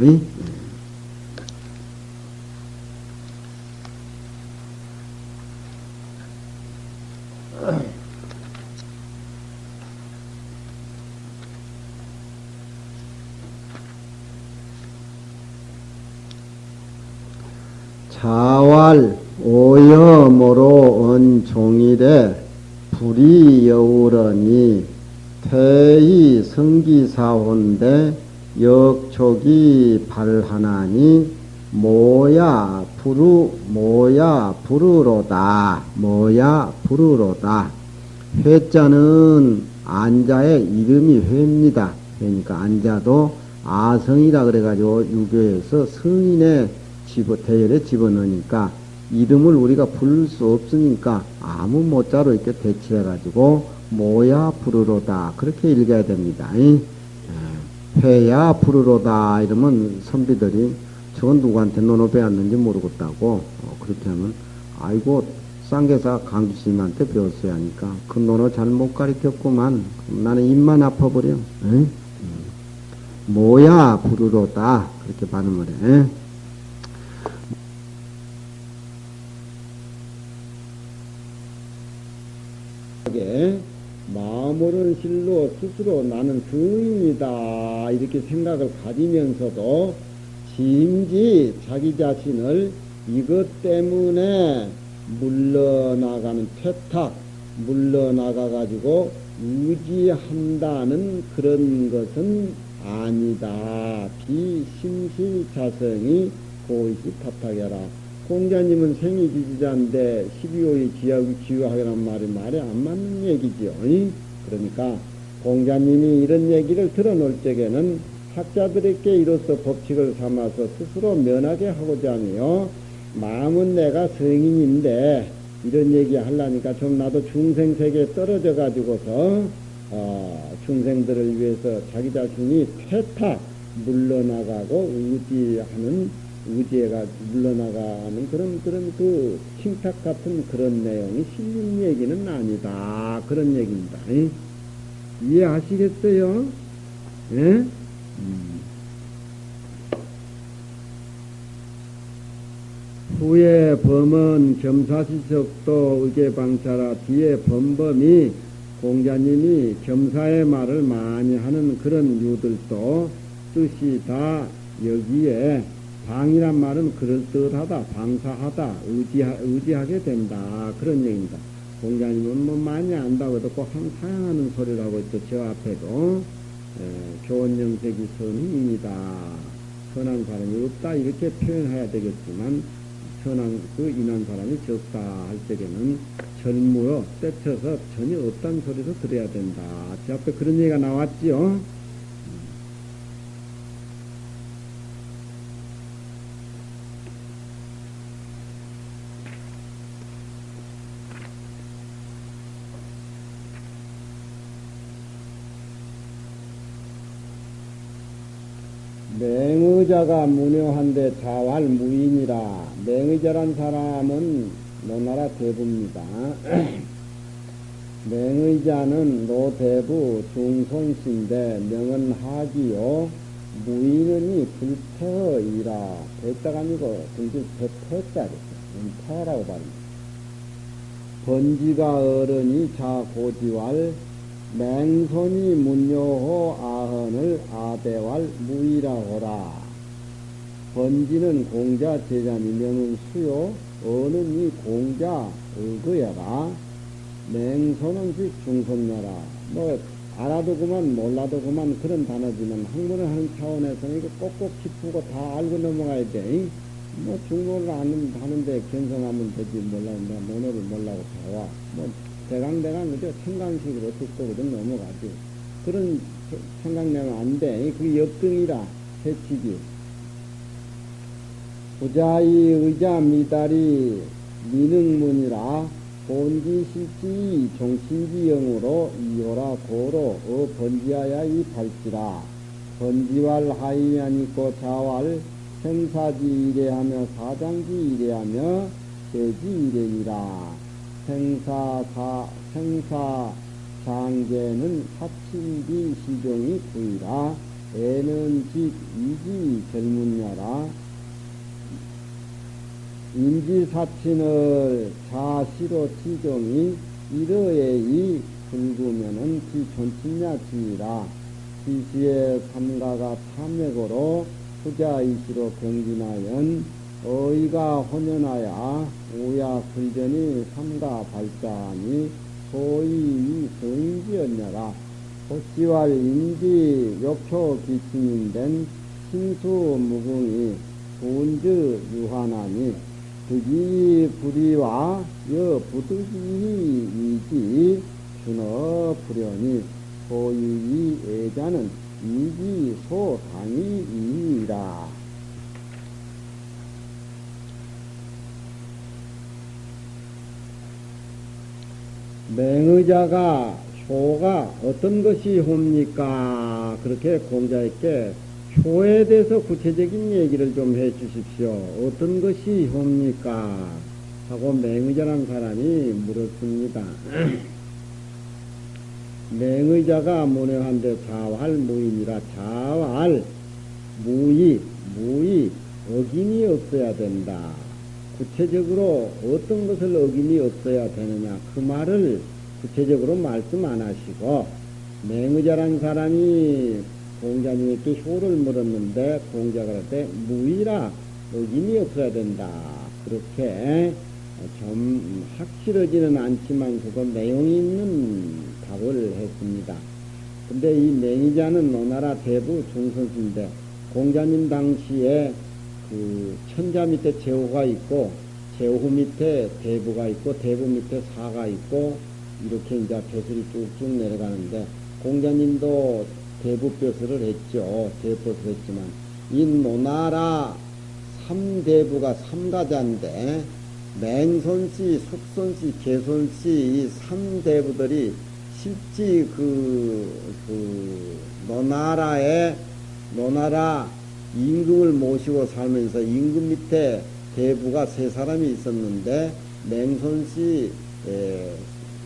자왈 오염으로 온 종일에 불이 여우러니 태이 성기사혼대 역촉이 발하나니 모야 부르로다. 모야 부르로다. 회자는 안자의 이름이 회입니다. 그러니까 안자도 아성이라 그래가지고 유교에서 성인의 대열에 집어넣으니까 이름을 우리가 부를 수 없으니까 아무 모자로 이렇게 대치해가지고 모야 부르로다. 그렇게 읽어야 됩니다. 회야 부르로다. 이러면 선비들이 저건 누구한테 논어 배웠는지 모르겠다고 그렇게 하면 아이고 쌍계사 강주스님한테 배웠어야 하니까 그 논어 잘못 가르쳤구만. 나는 입만 아파버려. 모야 부르로다. 그렇게 발음을 해. 마음으로는 실로 스스로 나는 성인이다 이렇게 생각을 가지면서도 심지 자기 자신을 이것 때문에 물러나가는 퇴탁 물러나가 가지고 의지한다는 그런 것은 아니다. 비심실자성이 고이시 타탁해라. 공자님은 생이지지자인데 12호의 지유하게란 말이 안 맞는 얘기지요. 그러니까 공자님이 이런 얘기를 들어놓을 적에는 학자들에게 이로써 법칙을 삼아서 스스로 면하게 하고자 하며 마음은 내가 성인인데 이런 얘기 하려니까 좀 나도 중생세계에 떨어져 가지고서 중생들을 위해서 자기 자신이 퇴탁 물러나가고 의지가 물러나가는 그런 그 칭탁 같은 그런 내용이 실린 얘기는 아니다. 그런 얘기입니다. 이해하시겠어요? 예? 후에 범은 겸사시석도 의계방차라. 뒤에 범범이 공자님이 겸사의 말을 많이 하는 그런 유들도 뜻이 다 여기에 방이란 말은 그럴듯하다, 방사하다, 의지하게 된다. 그런 얘기입니다. 공자님은 뭐 많이 안다고 해도 꼭 한 사양하는 소리를 하고 있죠. 저 앞에도 좋은 영색이 선인이다. 선한 사람이 없다. 이렇게 표현해야 되겠지만 선한 인한 사람이 적다 할 적에는 절무어 떼쳐서 전혀 없다는 소리도 들어야 된다. 저 앞에 그런 얘기가 나왔지요. 맹의자가 무녀한데 자활 무인이라. 맹의자란 사람은 노나라 대부입니다. 맹의자는 노대부 중손씨인데 명은 하기요 무인은이 불태허이라. 대자가 아니고 불지 태자겠죠. 태라고 말합니다. 번지가 어른이 자고지왈 맹손이 문요호 아헌을 아대왈 무이라호라. 번지는 공자 제자니 명은 수요 어는이 공자 의거야라. 맹손은 즉 중손녀라. 뭐 알아도 그만 몰라도 그만 그런 단어지만 학문을 하는 차원에서는 이거 꼭꼭 짚고 다 알고 넘어가야 돼. 뭐 중국어를 하는데 견성하면 되지. 몰라 내가 논어를 몰라고 다와 뭐 대강대강 그저 청강식으로 듣고 그런 넘어가지. 그런 청강내면 안 돼. 그게 역등이라 해치기. 부자의 의자 미달이 미능문이라 본지실지 종신지영으로 이호라 고로 번지하야 이 발지라. 번지왈 하이면 있고 자왈 생사지 이래하며 사장지 이래하며 세지 이래니라. 생사장계는 사친비 시종이 구이라. 애는 즉 이지 젊은야라. 인지사친을 자시로 치종이 이러에이 굵으면은 지존친야 지이라. 지시의 삼가가 탐맥으로 후자이시로 경진하연 어이가 혼연하야 오야 불전이 삼가 발자니 소위 성인지였냐라. 호시왈 인지 욕초 기침인된 신수 무궁이 본즈 유하나니 득이 불이와 여 부득이 이지 준어 불연이 소유이 애자는 이지 소당이 이니라. 맹의자가 효가 어떤 것이 효입니까? 그렇게 공자에게 효에 대해서 구체적인 얘기를 좀 해 주십시오. 어떤 것이 효입니까? 하고 맹의자란 사람이 물었습니다. 맹의자가 문외한데 자활 무인이라. 자활 무의 어김이 없어야 된다. 구체적으로 어떤 것을 어김이 없어야 되느냐, 그 말을 구체적으로 말씀 안 하시고, 맹의자란 사람이 공자님께 효를 물었는데 공자가 그럴 때 무의라, 어김이 없어야 된다. 그렇게 좀 확실하지는 않지만 그건 내용이 있는 답을 했습니다. 근데 이 맹의자는 오나라 대부 중선수인데, 공자님 당시에 그 천자 밑에 제후가 있고, 제후 밑에 대부가 있고, 대부 밑에 사가 있고, 이렇게 이제 벼슬이 쭉쭉 내려가는데, 공자님도 대부 벼슬을 했죠. 대부를 했지만, 이 노나라 삼대부가 삼가자인데, 맹손씨, 숙손씨, 개손씨, 이 삼대부들이 실제 노나라 임금을 모시고 살면서 임금 밑에 대부가 세 사람이 있었는데, 맹손씨,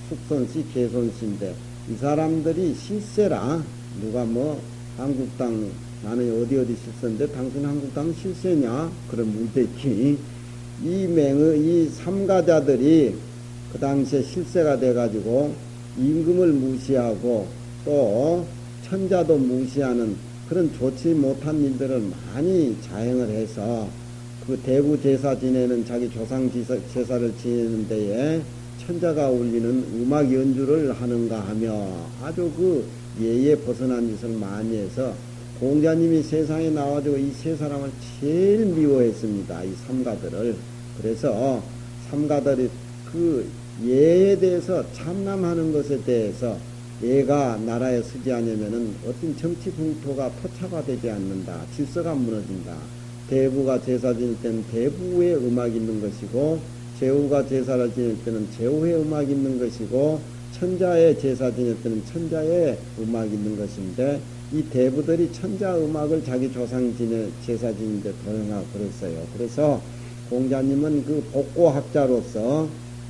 숙손씨, 개손씨인데, 이 사람들이 실세라. 누가 뭐 한국당, 나는 어디 실세인데 당신 한국당 실세냐? 그런 문제지. 이 삼가자들이 그 당시에 실세가 돼가지고 임금을 무시하고 또 천자도 무시하는 그런 좋지 못한 일들을 많이 자행을 해서, 그 대부 제사 지내는, 자기 조상 제사를 지내는 데에 천자가 울리는 음악 연주를 하는가 하며 아주 그 예에 벗어난 짓을 많이 해서 공자님이 세상에 나와가지고 이 세 사람을 제일 미워했습니다. 이 삼가들을. 그래서 삼가들이 그 예에 대해서 참남하는 것에 대해서, 예가 나라에 서지 않으면은 어떤 정치 풍토가 토착화 되지 않는다. 질서가 무너진다. 대부가 제사 지낼 때는 대부의 음악이 있는 것이고, 제후가 제사를 지낼 때는 제후의 음악이 있는 것이고, 천자의 제사 지낼 때는 천자의 음악이 있는 것인데, 이 대부들이 천자 음악을 자기 조상 제사 지낼 때 도용하고 그랬어요. 그래서 공자님은 그 복고학자로서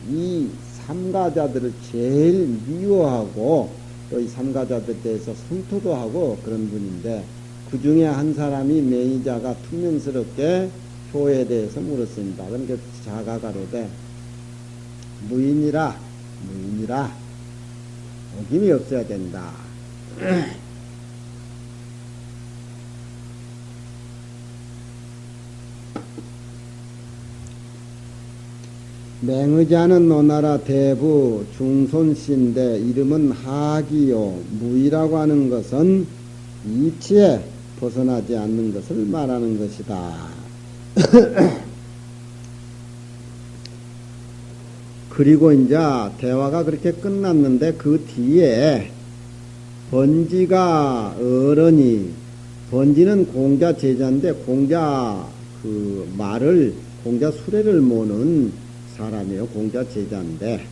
이 삼가자들을 제일 미워하고, 또 이 삼가자들에 대해서 성토도 하고 그런 분인데, 그 중에 한 사람이 맹의자가 퉁명스럽게 효에 대해서 물었습니다. 그러니까 자가 가로되 무인이라 어김이 없어야 된다. 맹의자는 노나라 대부 중손씨인데 이름은 하기요. 무의라고 하는 것은 이치에 벗어나지 않는 것을 말하는 것이다. 그리고 이제 대화가 그렇게 끝났는데, 그 뒤에 번지가 어른이, 번지는 공자 제자인데 공자 그 말을, 공자 수레를 모는 사람이에요. 공자 제자인데,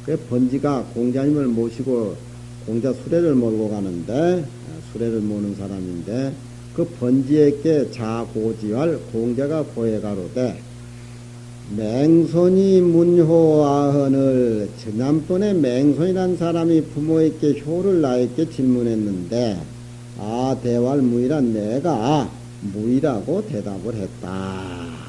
그 번지가 공자님을 모시고 공자 수레를 몰고 가는데, 수레를 모는 사람인데, 그 번지에게 자고지할 공자가 고해가로되 맹손이 문효아흔을, 지난번에 맹손이란 사람이 부모에게 효를 나에게 질문했는데, 아 대활 무이란 내가 무이라고 대답을 했다.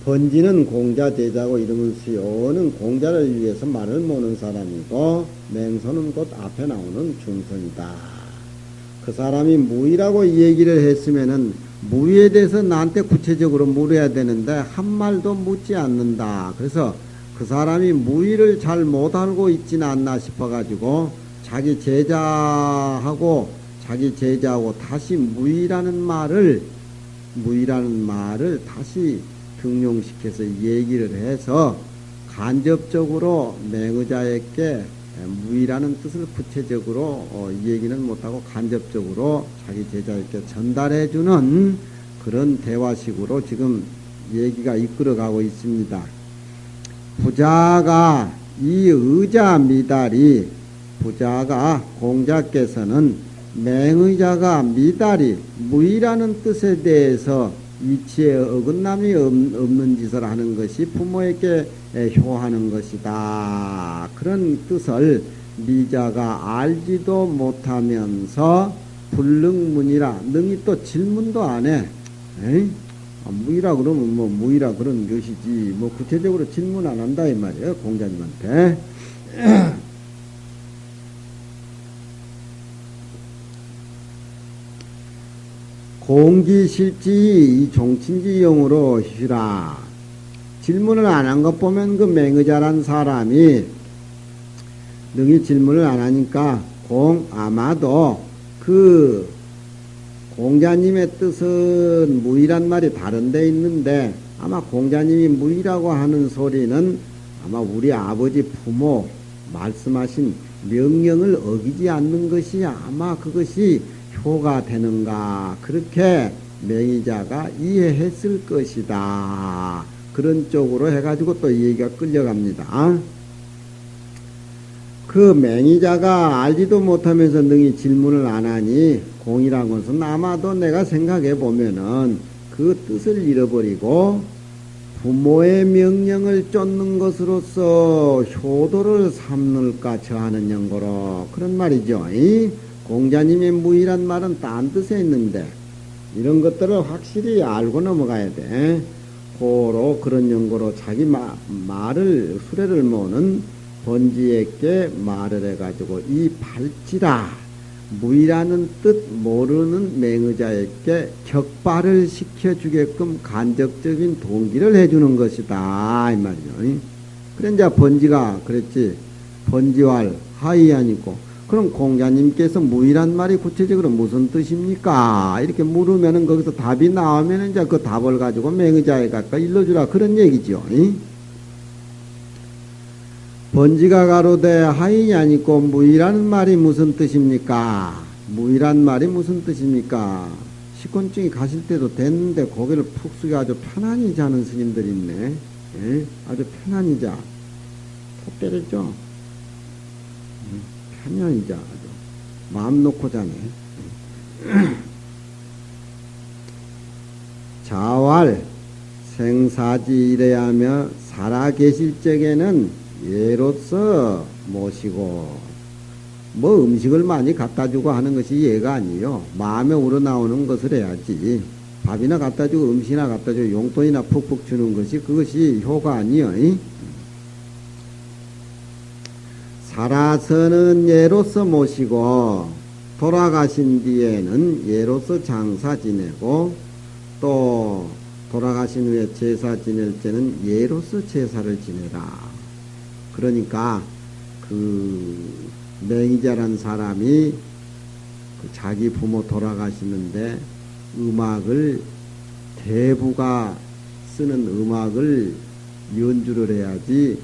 번지는 공자 제자고 이름은 수요는 공자를 위해서 말을 모는 사람이고, 맹손은 곧 앞에 나오는 중손이다. 그 사람이 무의라고 얘기를 했으면은 무의에 대해서 나한테 구체적으로 물어야 되는데 한 말도 묻지 않는다. 그래서 그 사람이 무의를 잘 못 알고 있지는 않나 싶어가지고 자기 제자하고 다시 무의라는 말을 다시 등용시켜서 얘기를 해서 간접적으로 맹의자에게 무의라는 뜻을 구체적으로 얘기는 못하고 간접적으로 자기 제자에게 전달해주는 그런 대화식으로 지금 얘기가 이끌어가고 있습니다. 부자가 이 의자 미달이 부자가 공자께서는 맹의자가 미달이 무의라는 뜻에 대해서 이치에 어긋남이 없는 짓을 하는 것이 부모에게 효하는 것이다. 그런 뜻을 미자가 알지도 못하면서 불능문이라 능히 또 질문도 안 해. 무의라 그러면 뭐 무의라 그런 것이지 뭐 구체적으로 질문 안 한다 이 말이에요. 공자님한테. 공기실지 이 종친지용으로 쉬라. 질문을 안 한 것 보면 그 맹의자란 사람이 능히 질문을 안 하니까 아마도 그 공자님의 뜻은 무의란 말이 다른 데 있는데 아마 공자님이 무의라고 하는 소리는 아마 우리 아버지 부모 말씀하신 명령을 어기지 않는 것이 아마 그것이 효가 되는가 그렇게 맹의자가 이해했을 것이다. 그런 쪽으로 해가지고 또 얘기가 끌려갑니다. 그 맹의자가 알지도 못하면서 능히 질문을 안 하니 공이란 것은 아마도 내가 생각해 보면은 그 뜻을 잃어버리고 부모의 명령을 쫓는 것으로서 효도를 삼을까 저하는 연고로 그런 말이죠. 공자님의 무의란 말은 딴 뜻에 있는데 이런 것들을 확실히 알고 넘어가야 돼. 고로 그런 연고로 자기 말을 수레를 모는 번지에게 말을 해가지고 이 발지라 무의라는 뜻 모르는 맹의자에게 격발을 시켜주게끔 간접적인 동기를 해주는 것이다 이 말이죠. 그래 이제 번지가 그랬지. 번지왈 하이 아니고 그럼 공자님께서 무의란 말이 구체적으로 무슨 뜻입니까? 이렇게 물으면은 거기서 답이 나오면 이제 그 답을 가지고 맹의자에 갖다 일러주라 그런 얘기죠. 번지가 가로되 하인이 아니고 무의라는 말이 무슨 뜻입니까? 무의란 말이 무슨 뜻입니까? 식곤증이 가실 때도 됐는데 고개를 푹 숙여 아주 편안히 자는 스님들이 있네. 아주 편안히 자. 푹 때렸죠? 편안히 자. 아주 마음 놓고 자네. 자활 생사지 이래야 하며 살아계실 적에는 예로서 모시고 뭐 음식을 많이 갖다주고 하는 것이 예가 아니요. 마음에 우러나오는 것을 해야지. 밥이나 갖다주고 음식이나 갖다주고 용돈이나 푹푹 주는 것이 그것이 효가 아니요. 살아서는 예로서 모시고 돌아가신 뒤에는 예로서 장사 지내고 또 돌아가신 후에 제사 지낼 때는 예로서 제사를 지내라. 그러니까 그 맹의자란 사람이 그 자기 부모 돌아가시는데 음악을 대부가 쓰는 음악을 연주를 해야지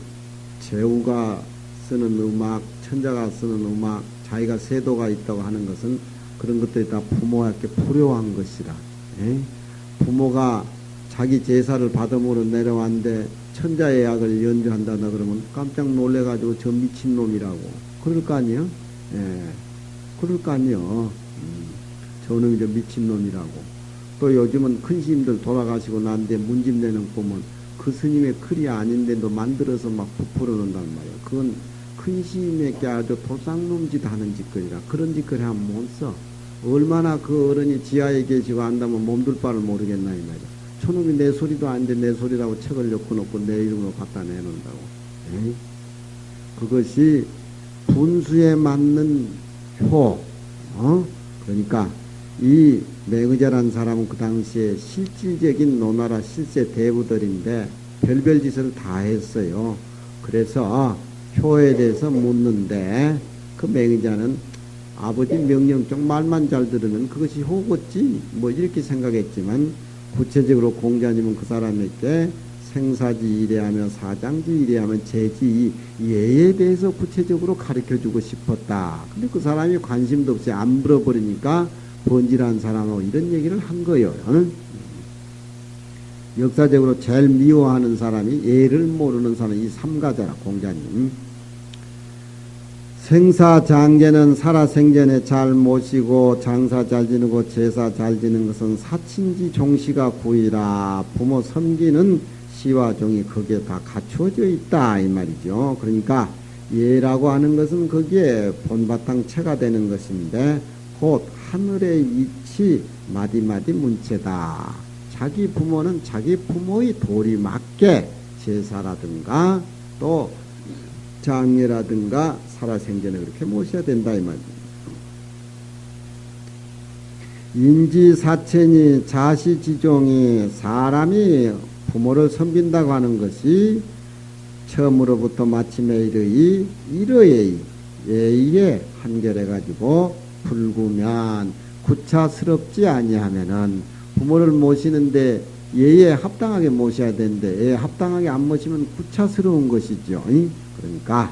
제후가 쓰는 음악, 천자가 쓰는 음악, 자기가 세도가 있다고 하는 것은 그런 것들이 다 부모에게 불효한 것이라. 부모가 자기 제사를 받음으로 내려왔는데 천자의 약을 연주한다 그러면 깜짝 놀래가지고 저 미친놈이라고 그럴 거 아니에요? 그럴 거 아니에요. 저놈이 저 미친놈이라고. 또 요즘은 큰 스님들 돌아가시고 난데 문집 내는 보면 그 스님의 글이 아닌데도 만들어서 막 부풀어 놓는단 말이야. 그건 큰 스님에게 아주 도쌍놈짓 하는 짓거리라. 그런 짓거리 하면 못 써. 얼마나 그 어른이 지하에 계시고 안다면 몸둘 바를 모르겠나 이 말이야. 저놈이 내 소리도 아닌데 내 소리라고 책을 엮어놓고 내 이름으로 갖다 내놓는다고. 그것이 분수에 맞는 효, 그러니까 이 맹의자란 사람은 그 당시에 실질적인 노나라 실세 대부들인데 별별 짓을 다 했어요. 그래서 효에 대해서 묻는데 그 맹의자는 아버지 명령 쪽 말만 잘 들으면 그것이 효겠지 뭐 이렇게 생각했지만 구체적으로 공자님은 그 사람에게 생사지 이래하며 사장지 이래하며 제지 예에 대해서 구체적으로 가르쳐주고 싶었다. 근데 그 사람이 관심도 없이 안 물어버리니까 번질한 사람하고 이런 얘기를 한 거예요. 역사적으로 제일 미워하는 사람이 예를 모르는 사람이 이 삼가자라 공자님. 생사장제는 살아생전에 잘 모시고 장사 잘 지내고 제사 잘 지는 것은 사친지 종시가 구이라. 부모 섬기는 시와 종이 거기에 다 갖추어져 있다 이 말이죠. 그러니까 예라고 하는 것은 거기에 본바탕체가 되는 것인데 곧 하늘의 이치 마디마디 문체다. 자기 부모는 자기 부모의 도리 맞게 제사라든가 또 장례라든가 살아생전에 그렇게 모셔야 된다 이 말이죠. 인지사천이 자시지종이 사람이 부모를 섬긴다고 하는 것이 처음으로부터 마침에 이르의 예의에 한결해가지고 불구면 구차스럽지 아니하면은 부모를 모시는데 예에 합당하게 모셔야 되는데 예에 합당하게 안 모시면 구차스러운 것이죠. 그러니까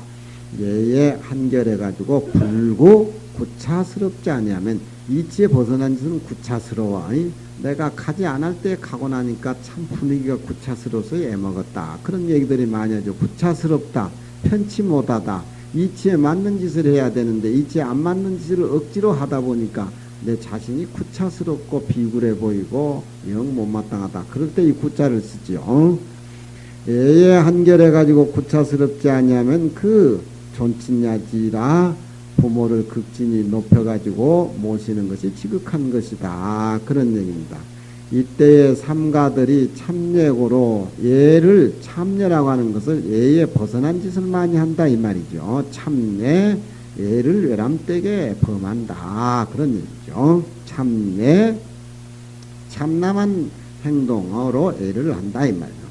예에 한결해가지고 불구 구차스럽지 아니하면 이치에 벗어난 짓은 구차스러워. 내가 가지 않을 때 가고 나니까 참 분위기가 구차스러워서 애먹었다. 그런 얘기들이 많이 하죠. 구차스럽다. 편치 못하다. 이치에 맞는 짓을 해야 되는데 이치에 안 맞는 짓을 억지로 하다 보니까 내 자신이 구차스럽고 비굴해 보이고 영 못마땅하다. 그럴 때 이 구자를 쓰죠. 예에 한결해가지고 구차스럽지 아니하면 그 존친야지라 부모를 극진히 높여가지고 모시는 것이 지극한 것이다. 그런 얘기입니다. 이때의 삼가들이 참예고로 예를 참예라고 하는 것을 예에 벗어난 짓을 많이 한다 이 말이죠. 참예 예를 외람되게 범한다. 그런 얘기죠. 참예 참남한 행동으로 예를 한다 이 말이죠.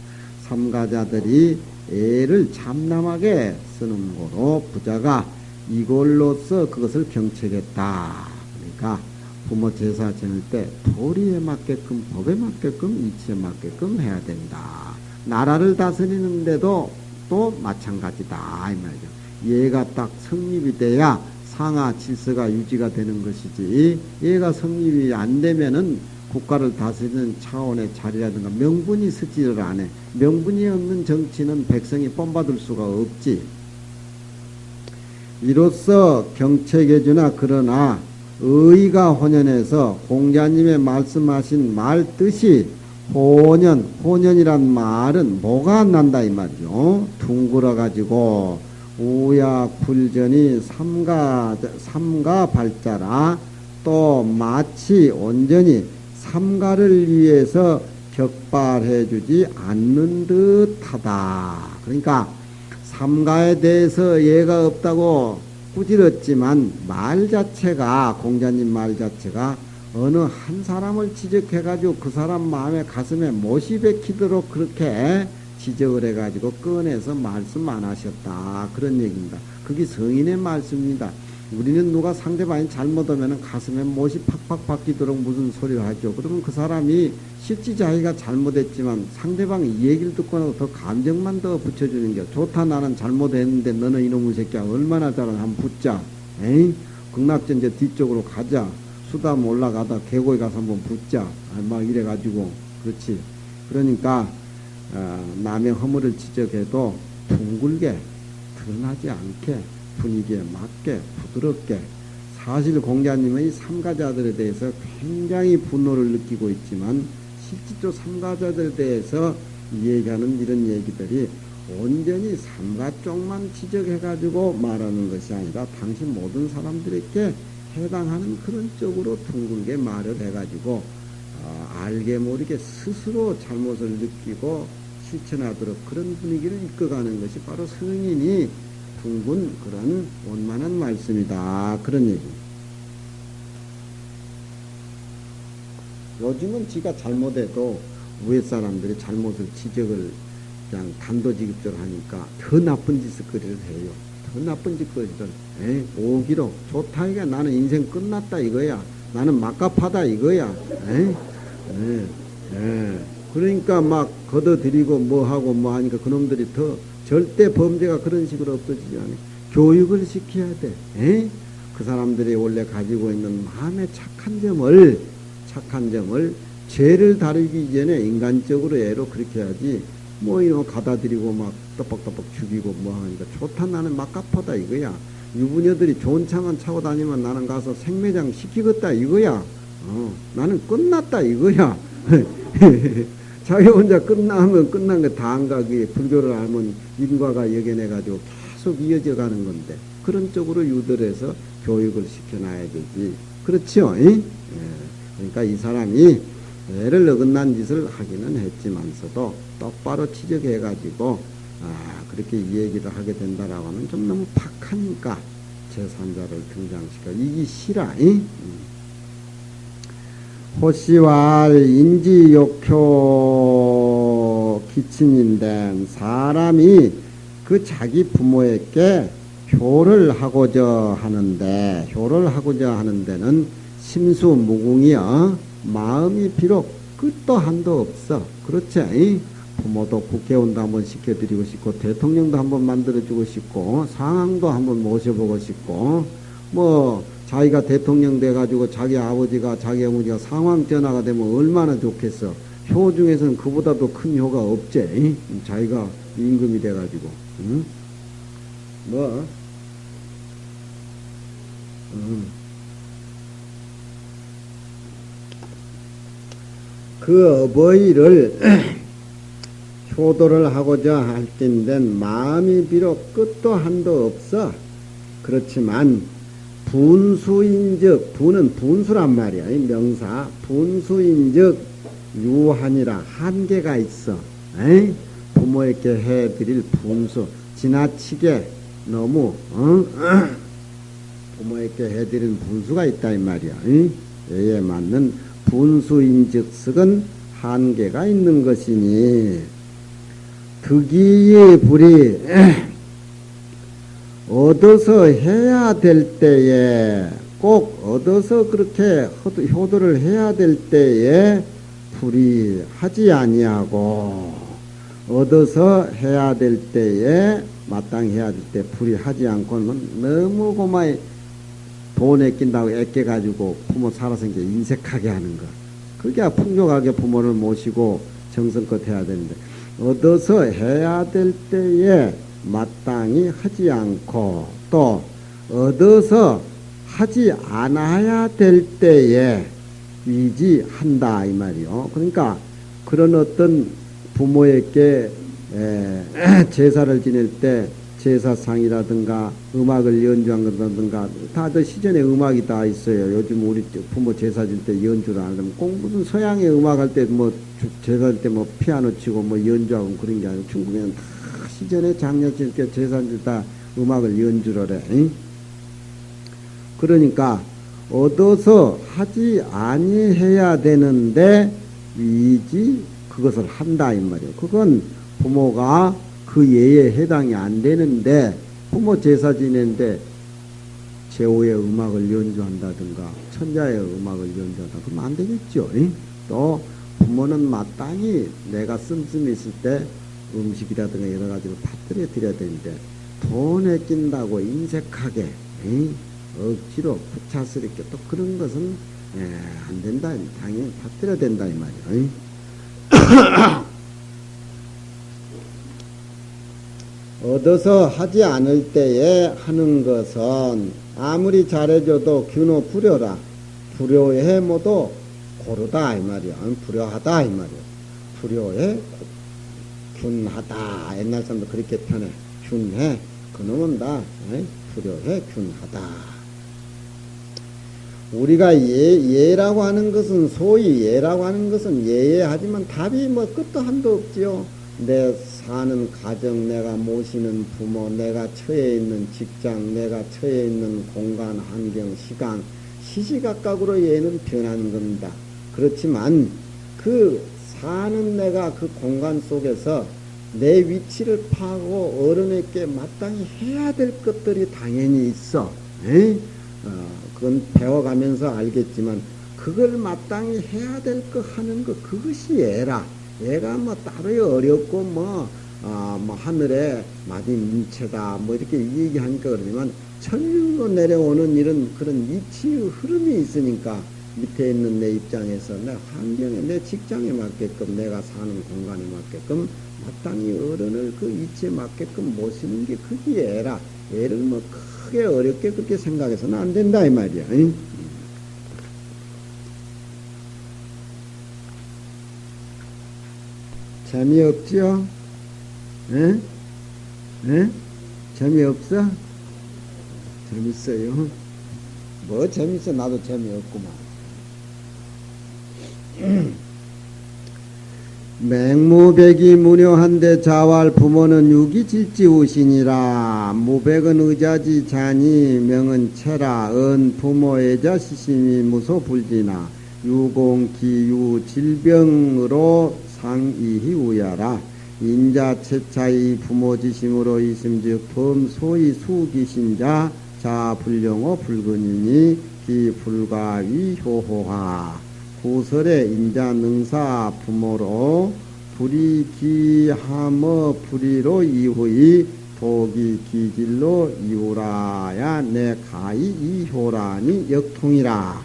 삼가자들이 예를 참남하게 쓰는 거로 부자가 이걸로써 그것을 경책했다. 그러니까 부모 제사 지낼 때 도리에 맞게끔 법에 맞게끔 이치에 맞게끔 해야 된다. 나라를 다스리는데도 또 마찬가지다 이 말이죠. 얘가 딱 성립이 돼야 상하 질서가 유지가 되는 것이지 얘가 성립이 안 되면은 국가를 다스리는 차원의 자리라든가 명분이 서지를 안 해. 명분이 없는 정치는 백성이 본받을 수가 없지. 이로써 경책해주나 그러나 의가 혼연해서 공자님의 말씀하신 말 뜻이 혼연이란 말은 뭐가 안 난다 이 말이죠. 둥글어 가지고 우약불전이 삼가 발자라 또 마치 온전히 삼가를 위해서 격발해주지 않는 듯하다. 그러니까 삼가에 대해서 예가 없다고 꾸짖었지만 말 자체가 공자님 말 자체가 어느 한 사람을 지적해가지고 그 사람 마음에 가슴에 못이 박히도록 그렇게 지적을 해가지고 꺼내서 말씀 안 하셨다. 그런 얘기입니다. 그게 성인의 말씀입니다. 우리는 누가 상대방이 잘못하면 가슴에 못이 팍팍 박히도록 무슨 소리를 하죠. 그러면 그 사람이 실제 자기가 잘못했지만 상대방이 이 얘기를 듣고 나서 더 감정만 더 붙여주는 게 좋다. 나는 잘못했는데 너는 이놈의 새끼야 얼마나 잘하나 한번 붙자. 에이? 극락전제 뒤쪽으로 가자. 수담 올라가다 계곡에 가서 한번 붙자. 막 이래가지고 그렇지. 그러니까 남의 허물을 지적해도 둥글게 드러나지 않게 분위기에 맞게 부드럽게. 사실 공자님의 삼가자들에 대해서 굉장히 분노를 느끼고 있지만 실질적으로 삼가자들에 대해서 얘기하는 이런 얘기들이 온전히 삼가 쪽만 지적해가지고 말하는 것이 아니라 당신 모든 사람들에게 해당하는 그런 쪽으로 둥글게 말을 해가지고 알게 모르게 스스로 잘못을 느끼고 실천하도록 그런 분위기를 이끌어가는 것이 바로 성인이 둥근 그런 원만한 말씀이다. 그런 얘기. 요즘은 지가 잘못해도 위에 사람들이 잘못을 지적을 그냥 단도직입적으로 하니까 더 나쁜 짓거리를 해요. 더 나쁜 짓거리를. 오기로 좋다 이게 나는 인생 끝났다 이거야. 나는 막갑하다 이거야. 그러니까 막 걷어들이고 뭐 하고 뭐 하니까 그놈들이 더 절대 범죄가 그런 식으로 없어지지 않아요. 교육을 시켜야 돼. 그 사람들이 원래 가지고 있는 마음의 착한 점을 죄를 다루기 전에 인간적으로 애로 그렇게 해야지 뭐 이런 가다들이고 막 떡벅떡벅 죽이고 뭐 하니까 좋다 나는 막갑하다 이거야. 유부녀들이 좋은 차만 차고 다니면 나는 가서 생매장 시키겠다 이거야. 나는 끝났다 이거야. 자기 혼자 끝나면 끝난 거 다 안 가기 불교를 알면 인과가 역연해가지고 계속 이어져 가는 건데 그런 쪽으로 유도해서 교육을 시켜놔야 되지. 그렇죠? 그러니까 이 사람이 애를 어긋난 짓을 하기는 했지만서도 똑바로 지적해가지고 그렇게 이 얘기를 하게 된다라고 하면 좀 너무 박하니까 제3자를 등장시켜 이기 싫어. 호시왈 인지욕효 기친인데 사람이 그 자기 부모에게 효를 하고자 하는데 데는 심수무궁이여 마음이 비록 끝도 한도 없어. 그렇지? 부모도 국회의원도 한번 시켜드리고 싶고 대통령도 한번 만들어주고 싶고 상황도 한번 모셔보고 싶고 뭐 자기가 대통령 돼가지고 자기 아버지가 자기 어머니가 상황 전화가 되면 얼마나 좋겠어. 효 중에서는 그보다도 큰 효가 없지. 자기가 임금이 돼가지고 그 어버이를 효도를 하고자 할 텐데 마음이 비록 끝도 한도 없어. 그렇지만 분수인즉 분은 분수란 말이야. 명사 분수인즉 유한이라 한계가 있어. 부모에게 해드릴 분수 지나치게 너무 부모에게 해드리는 분수가 있다 이 말이야. 예에 맞는 분수인즉석은 한계가 있는 것이니 득이의 불이 얻어서 해야 될 때에 꼭 얻어서 그렇게 효도를 해야 될 때에 불이하지 아니하고 얻어서 해야 될 때에 마땅히 해야 될 때 불이하지 않고는 너무 고마이 돈 아낀다고 애껴가지고 부모 살아서 이제 인색하게 하는 거. 그게 풍족하게 부모를 모시고 정성껏 해야 되는데 얻어서 해야 될 때에 마땅히 하지 않고 또 얻어서 하지 않아야 될 때에 위지한다 이 말이요. 그러니까 그런 어떤 부모에게 제사를 지낼 때 제사상이라든가 음악을 연주한다든가 다들 시전에 음악이 다 있어요. 요즘 우리 부모 제사 지낼 때 연주를 안 하면 꼭 무슨 서양의 음악 할 때 뭐 제사 할 때 뭐 피아노 치고 뭐 연주하고 그런 게 아니고 중국에는 다 시전에 장례 지낼 때 제사 지낼 때 다 음악을 연주를 해. 그러니까 얻어서 하지 아니해야 되는데 위지 그것을 한다 이 말이에요. 그건 부모가 그 예에 해당이 안 되는데 부모 제사 지내는데 제오의 음악을 연주한다든가 천자의 음악을 연주한다 그러면 안 되겠죠. 또 부모는 마땅히 내가 씀씀이 있을 때 음식이라든가 여러 가지를 받들여 드려야 되는데 돈 아낀다고 인색하게 억지로 구차스럽게 또 그런 것은 안 된다. 당연히 받들여야 된다 이 말이에요. 얻어서 하지 않을 때에 하는 것은 아무리 잘해줘도 균호 불효라. 불효해 모두 고르다 이 말이야. 불효하다 이 말이야. 불효해 균하다. 옛날 사람도 그렇게 편해. 균해. 그놈은 다 불효해 균하다. 우리가 예라고 하는 것은 소위 예라고 하는 것은 예하지만 답이 뭐 끝도 한도 없지요. 내 사는 가정, 내가 모시는 부모, 내가 처해 있는 직장, 내가 처해 있는 공간, 환경, 시간, 시시각각으로 얘는 변하는 겁니다. 그렇지만 그 사는 내가 그 공간 속에서 내 위치를 파고 어른에게 마땅히 해야 될 것들이 당연히 있어. 그건 배워가면서 알겠지만 그걸 마땅히 해야 될 거 하는 거 그것이 애라. 애가 뭐 따로 어렵고 뭐 하늘에 마디 민체다 뭐 이렇게 얘기하니까 그러지만 천륜로 내려오는 이런 그런 이치의 흐름이 있으니까 밑에 있는 내 입장에서 내 환경에 내 직장에 맞게끔 내가 사는 공간에 맞게끔 마땅히 어른을 그 이치에 맞게끔 모시는 게 그게 애라. 애를 뭐 크게 어렵게 그렇게 생각해서는 안 된다 이 말이야. 응? 재미없지요? 에? 에? 재미없어? 재밌어요. 뭐 재밌어? 나도 재미없구만. 맹무백이 무료한데 자활 부모는 유기질지우시니라. 무백은 의자지 자니 명은 체라. 은 부모의자 시심이 무소불지나. 유공기유 질병으로 상이히 우야라. 인자 채차이 부모지심으로 있음즉 범소이 수기신자 자 불령호 불근이니 기 불가위 효호하. 구설의 인자 능사 부모로 불이기함어 불이로 이후이 도기 기질로 이후라야 내 가히 이효라니 역통이라.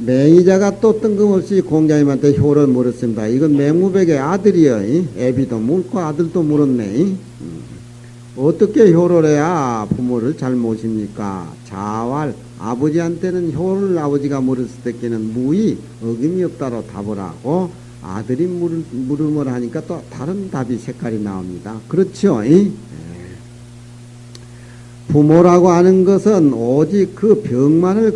맹의자가 또 뜬금없이 공자님한테 효를 물었습니다. 이건 맹무백의 아들이여. 애비도 물고 아들도 물었네. 어떻게 효를 해야 부모를 잘 모십니까? 자활 아버지한테는 효를 아버지가 물었을 때께는 무의 어김이 없다로 답을 하고 아들이 물음을 하니까 또 다른 답이 색깔이 나옵니다. 그렇죠? 부모라고 하는 것은 오직 그 병만을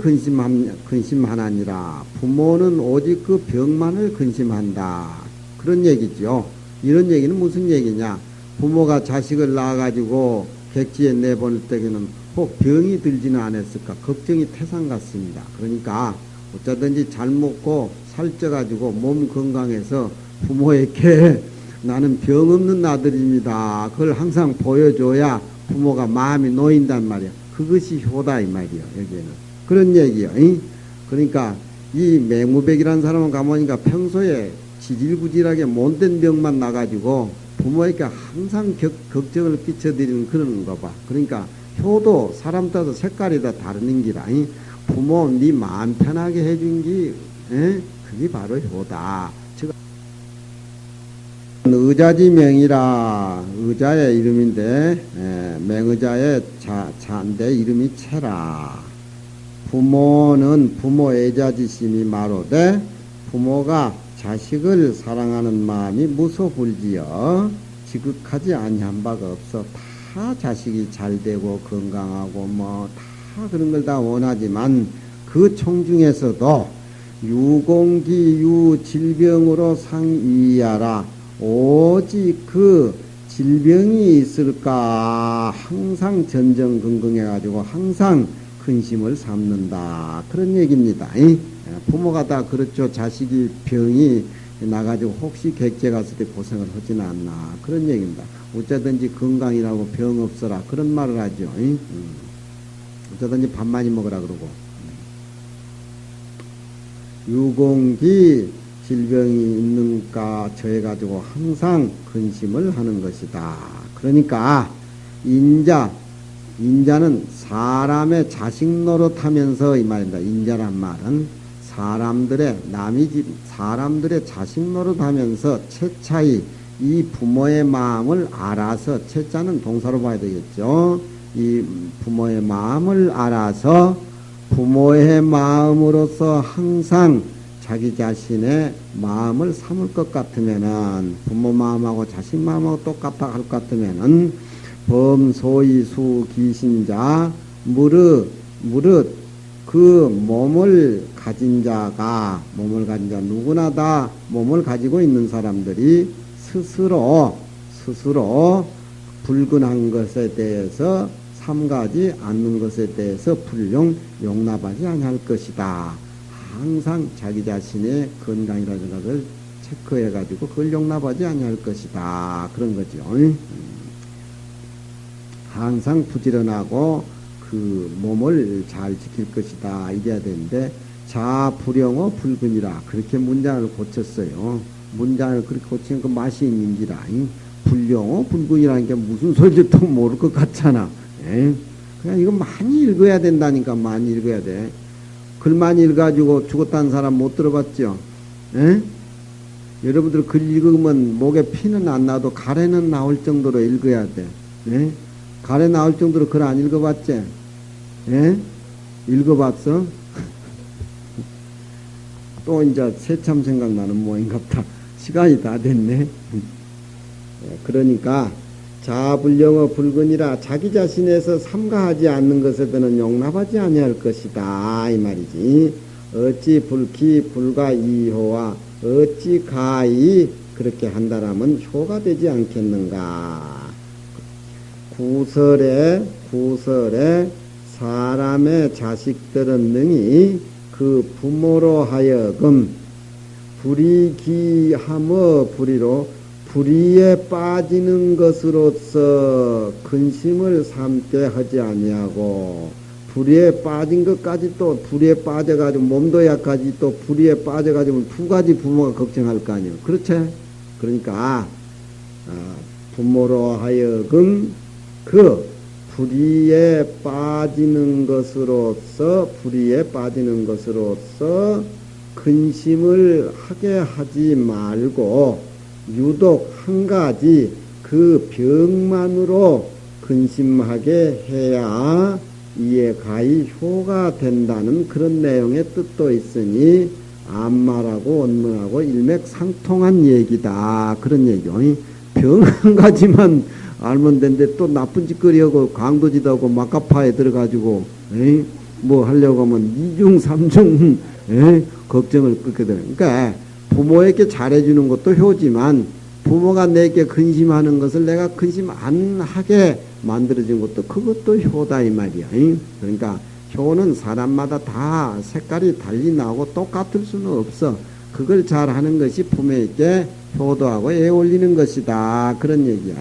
근심하나니라. 부모는 오직 그 병만을 근심한다. 그런 얘기죠. 이런 얘기는 무슨 얘기냐? 부모가 자식을 낳아가지고 객지에 내보낼 때에는 혹 병이 들지는 않았을까? 걱정이 태산 같습니다. 그러니까 어쩌든지 잘 먹고 살쪄가지고 몸 건강해서 부모에게 나는 병 없는 아들입니다. 그걸 항상 보여줘야 부모가 마음이 놓인단 말이야. 그것이 효다 이 말이야. 여기에는 그런 얘기야. 그러니까 이 맹무백이라는 사람은 가보니까 평소에 지질구질하게 못된 병만 나가지고 부모에게 항상 걱정을 끼쳐드리는 그런 거 봐. 그러니까 효도 사람 따라서 색깔이 다 다른 기라. 부모 네 마음 편하게 해준 게 그게 바로 효다. 의자지명이라. 의자의 이름인데 맹의자의 자인데 이름이 체라. 부모는 부모애자지심이 마로되 부모가 자식을 사랑하는 마음이 무소불지여 지극하지 아니한 바가 없어. 다 자식이 잘되고 건강하고 뭐 다 그런 걸 다 원하지만 그 총중에서도 유공기유 질병으로 상이하라. 오직 그 질병이 있을까 항상 전전긍긍해가지고 항상 근심을 삼는다. 그런 얘기입니다. 부모가 다 그렇죠. 자식이 병이 나가지고 혹시 객제 갔을 때 고생을 하지는 않나. 그런 얘기입니다. 어쩌든지 건강이라고 병 없어라. 그런 말을 하죠. 어쩌든지 밥 많이 먹으라 그러고. 유공기 질병이 있는가 저해가지고 항상 근심을 하는 것이다. 그러니까 인자는 사람의 자식 노릇하면서 이 말입니다. 인자란 말은 사람들의 자식 노릇하면서 채차이 이 부모의 마음을 알아서 채자는 동사로 봐야 되겠죠. 이 부모의 마음을 알아서 부모의 마음으로서 항상 자기 자신의 마음을 삼을 것 같으면은 부모 마음하고 자식 마음하고 똑같다 할 것 같으면은 범소이수 기신자 무릇 그 몸을 가진 자 누구나 다 몸을 가지고 있는 사람들이 스스로 불근한 것에 대해서 삼가지 않는 것에 대해서 불용 용납하지 아니할 것이다. 항상 자기 자신의 건강이라든가 를 체크해가지고 그걸 용납하지 아니할 것이다. 그런 거죠. 항상 부지런하고 그 몸을 잘 지킬 것이다. 이래야 되는데 자불영어 불근이라 그렇게 문장을 고쳤어요. 문장을 그렇게 고치는 그 맛이 있는지라. 불영어 불근이라는 게 무슨 소리인지 또 모를 것 같잖아. 그냥 이거 많이 읽어야 된다니까. 많이 읽어야 돼. 글 많이 읽어가지고 죽었다는 사람 못 들어봤죠? 여러분들 글 읽으면 목에 피는 안 나도 가래는 나올 정도로 읽어야 돼. 가래 나올 정도로 글 안 읽어봤지? 읽어봤어? 또 이제 새참 생각나는 모양인갑다. 시간이 다 됐네. 그러니까 자불영어 불근이라 자기 자신에서 삼가하지 않는 것에 대는 용납하지 아니할 것이다. 이 말이지. 어찌 불기 불가 이효와 어찌 가히 그렇게 한다라면 효가 되지 않겠는가. 구설에 사람의 자식들은 능히 그 부모로 하여금 불이기함의 불의로 불의에 빠지는 것으로서 근심을 삼게 하지 아니하고 불의에 빠진 것까지 또 불의에 빠져가지고 몸도 약하지 또 불의에 빠져가지고 두 가지 부모가 걱정할 거 아니에요. 그렇지? 그러니까 부모로 하여금 그 불의에 빠지는 것으로서 근심을 하게 하지 말고 유독 한 가지 그 병만으로 근심하게 해야 이에 가히 효가 된다는 그런 내용의 뜻도 있으니 암말하고 원문하고 일맥상통한 얘기다. 그런 얘기요. 병 한 가지만 알면 되는데 또 나쁜 짓거리하고 강도짓하고 막가파에 들어가지고 뭐 하려고 하면 이중 삼중 걱정을 끊게 되는. 그러니까 부모에게 잘해주는 것도 효지만 부모가 내게 근심하는 것을 내가 근심 안 하게 만들어진 것도 그것도 효다 이 말이야. 그러니까 효는 사람마다 다 색깔이 달리 나오고 똑같을 수는 없어. 그걸 잘하는 것이 부모에게 효도하고 애올리는 것이다. 그런 얘기야.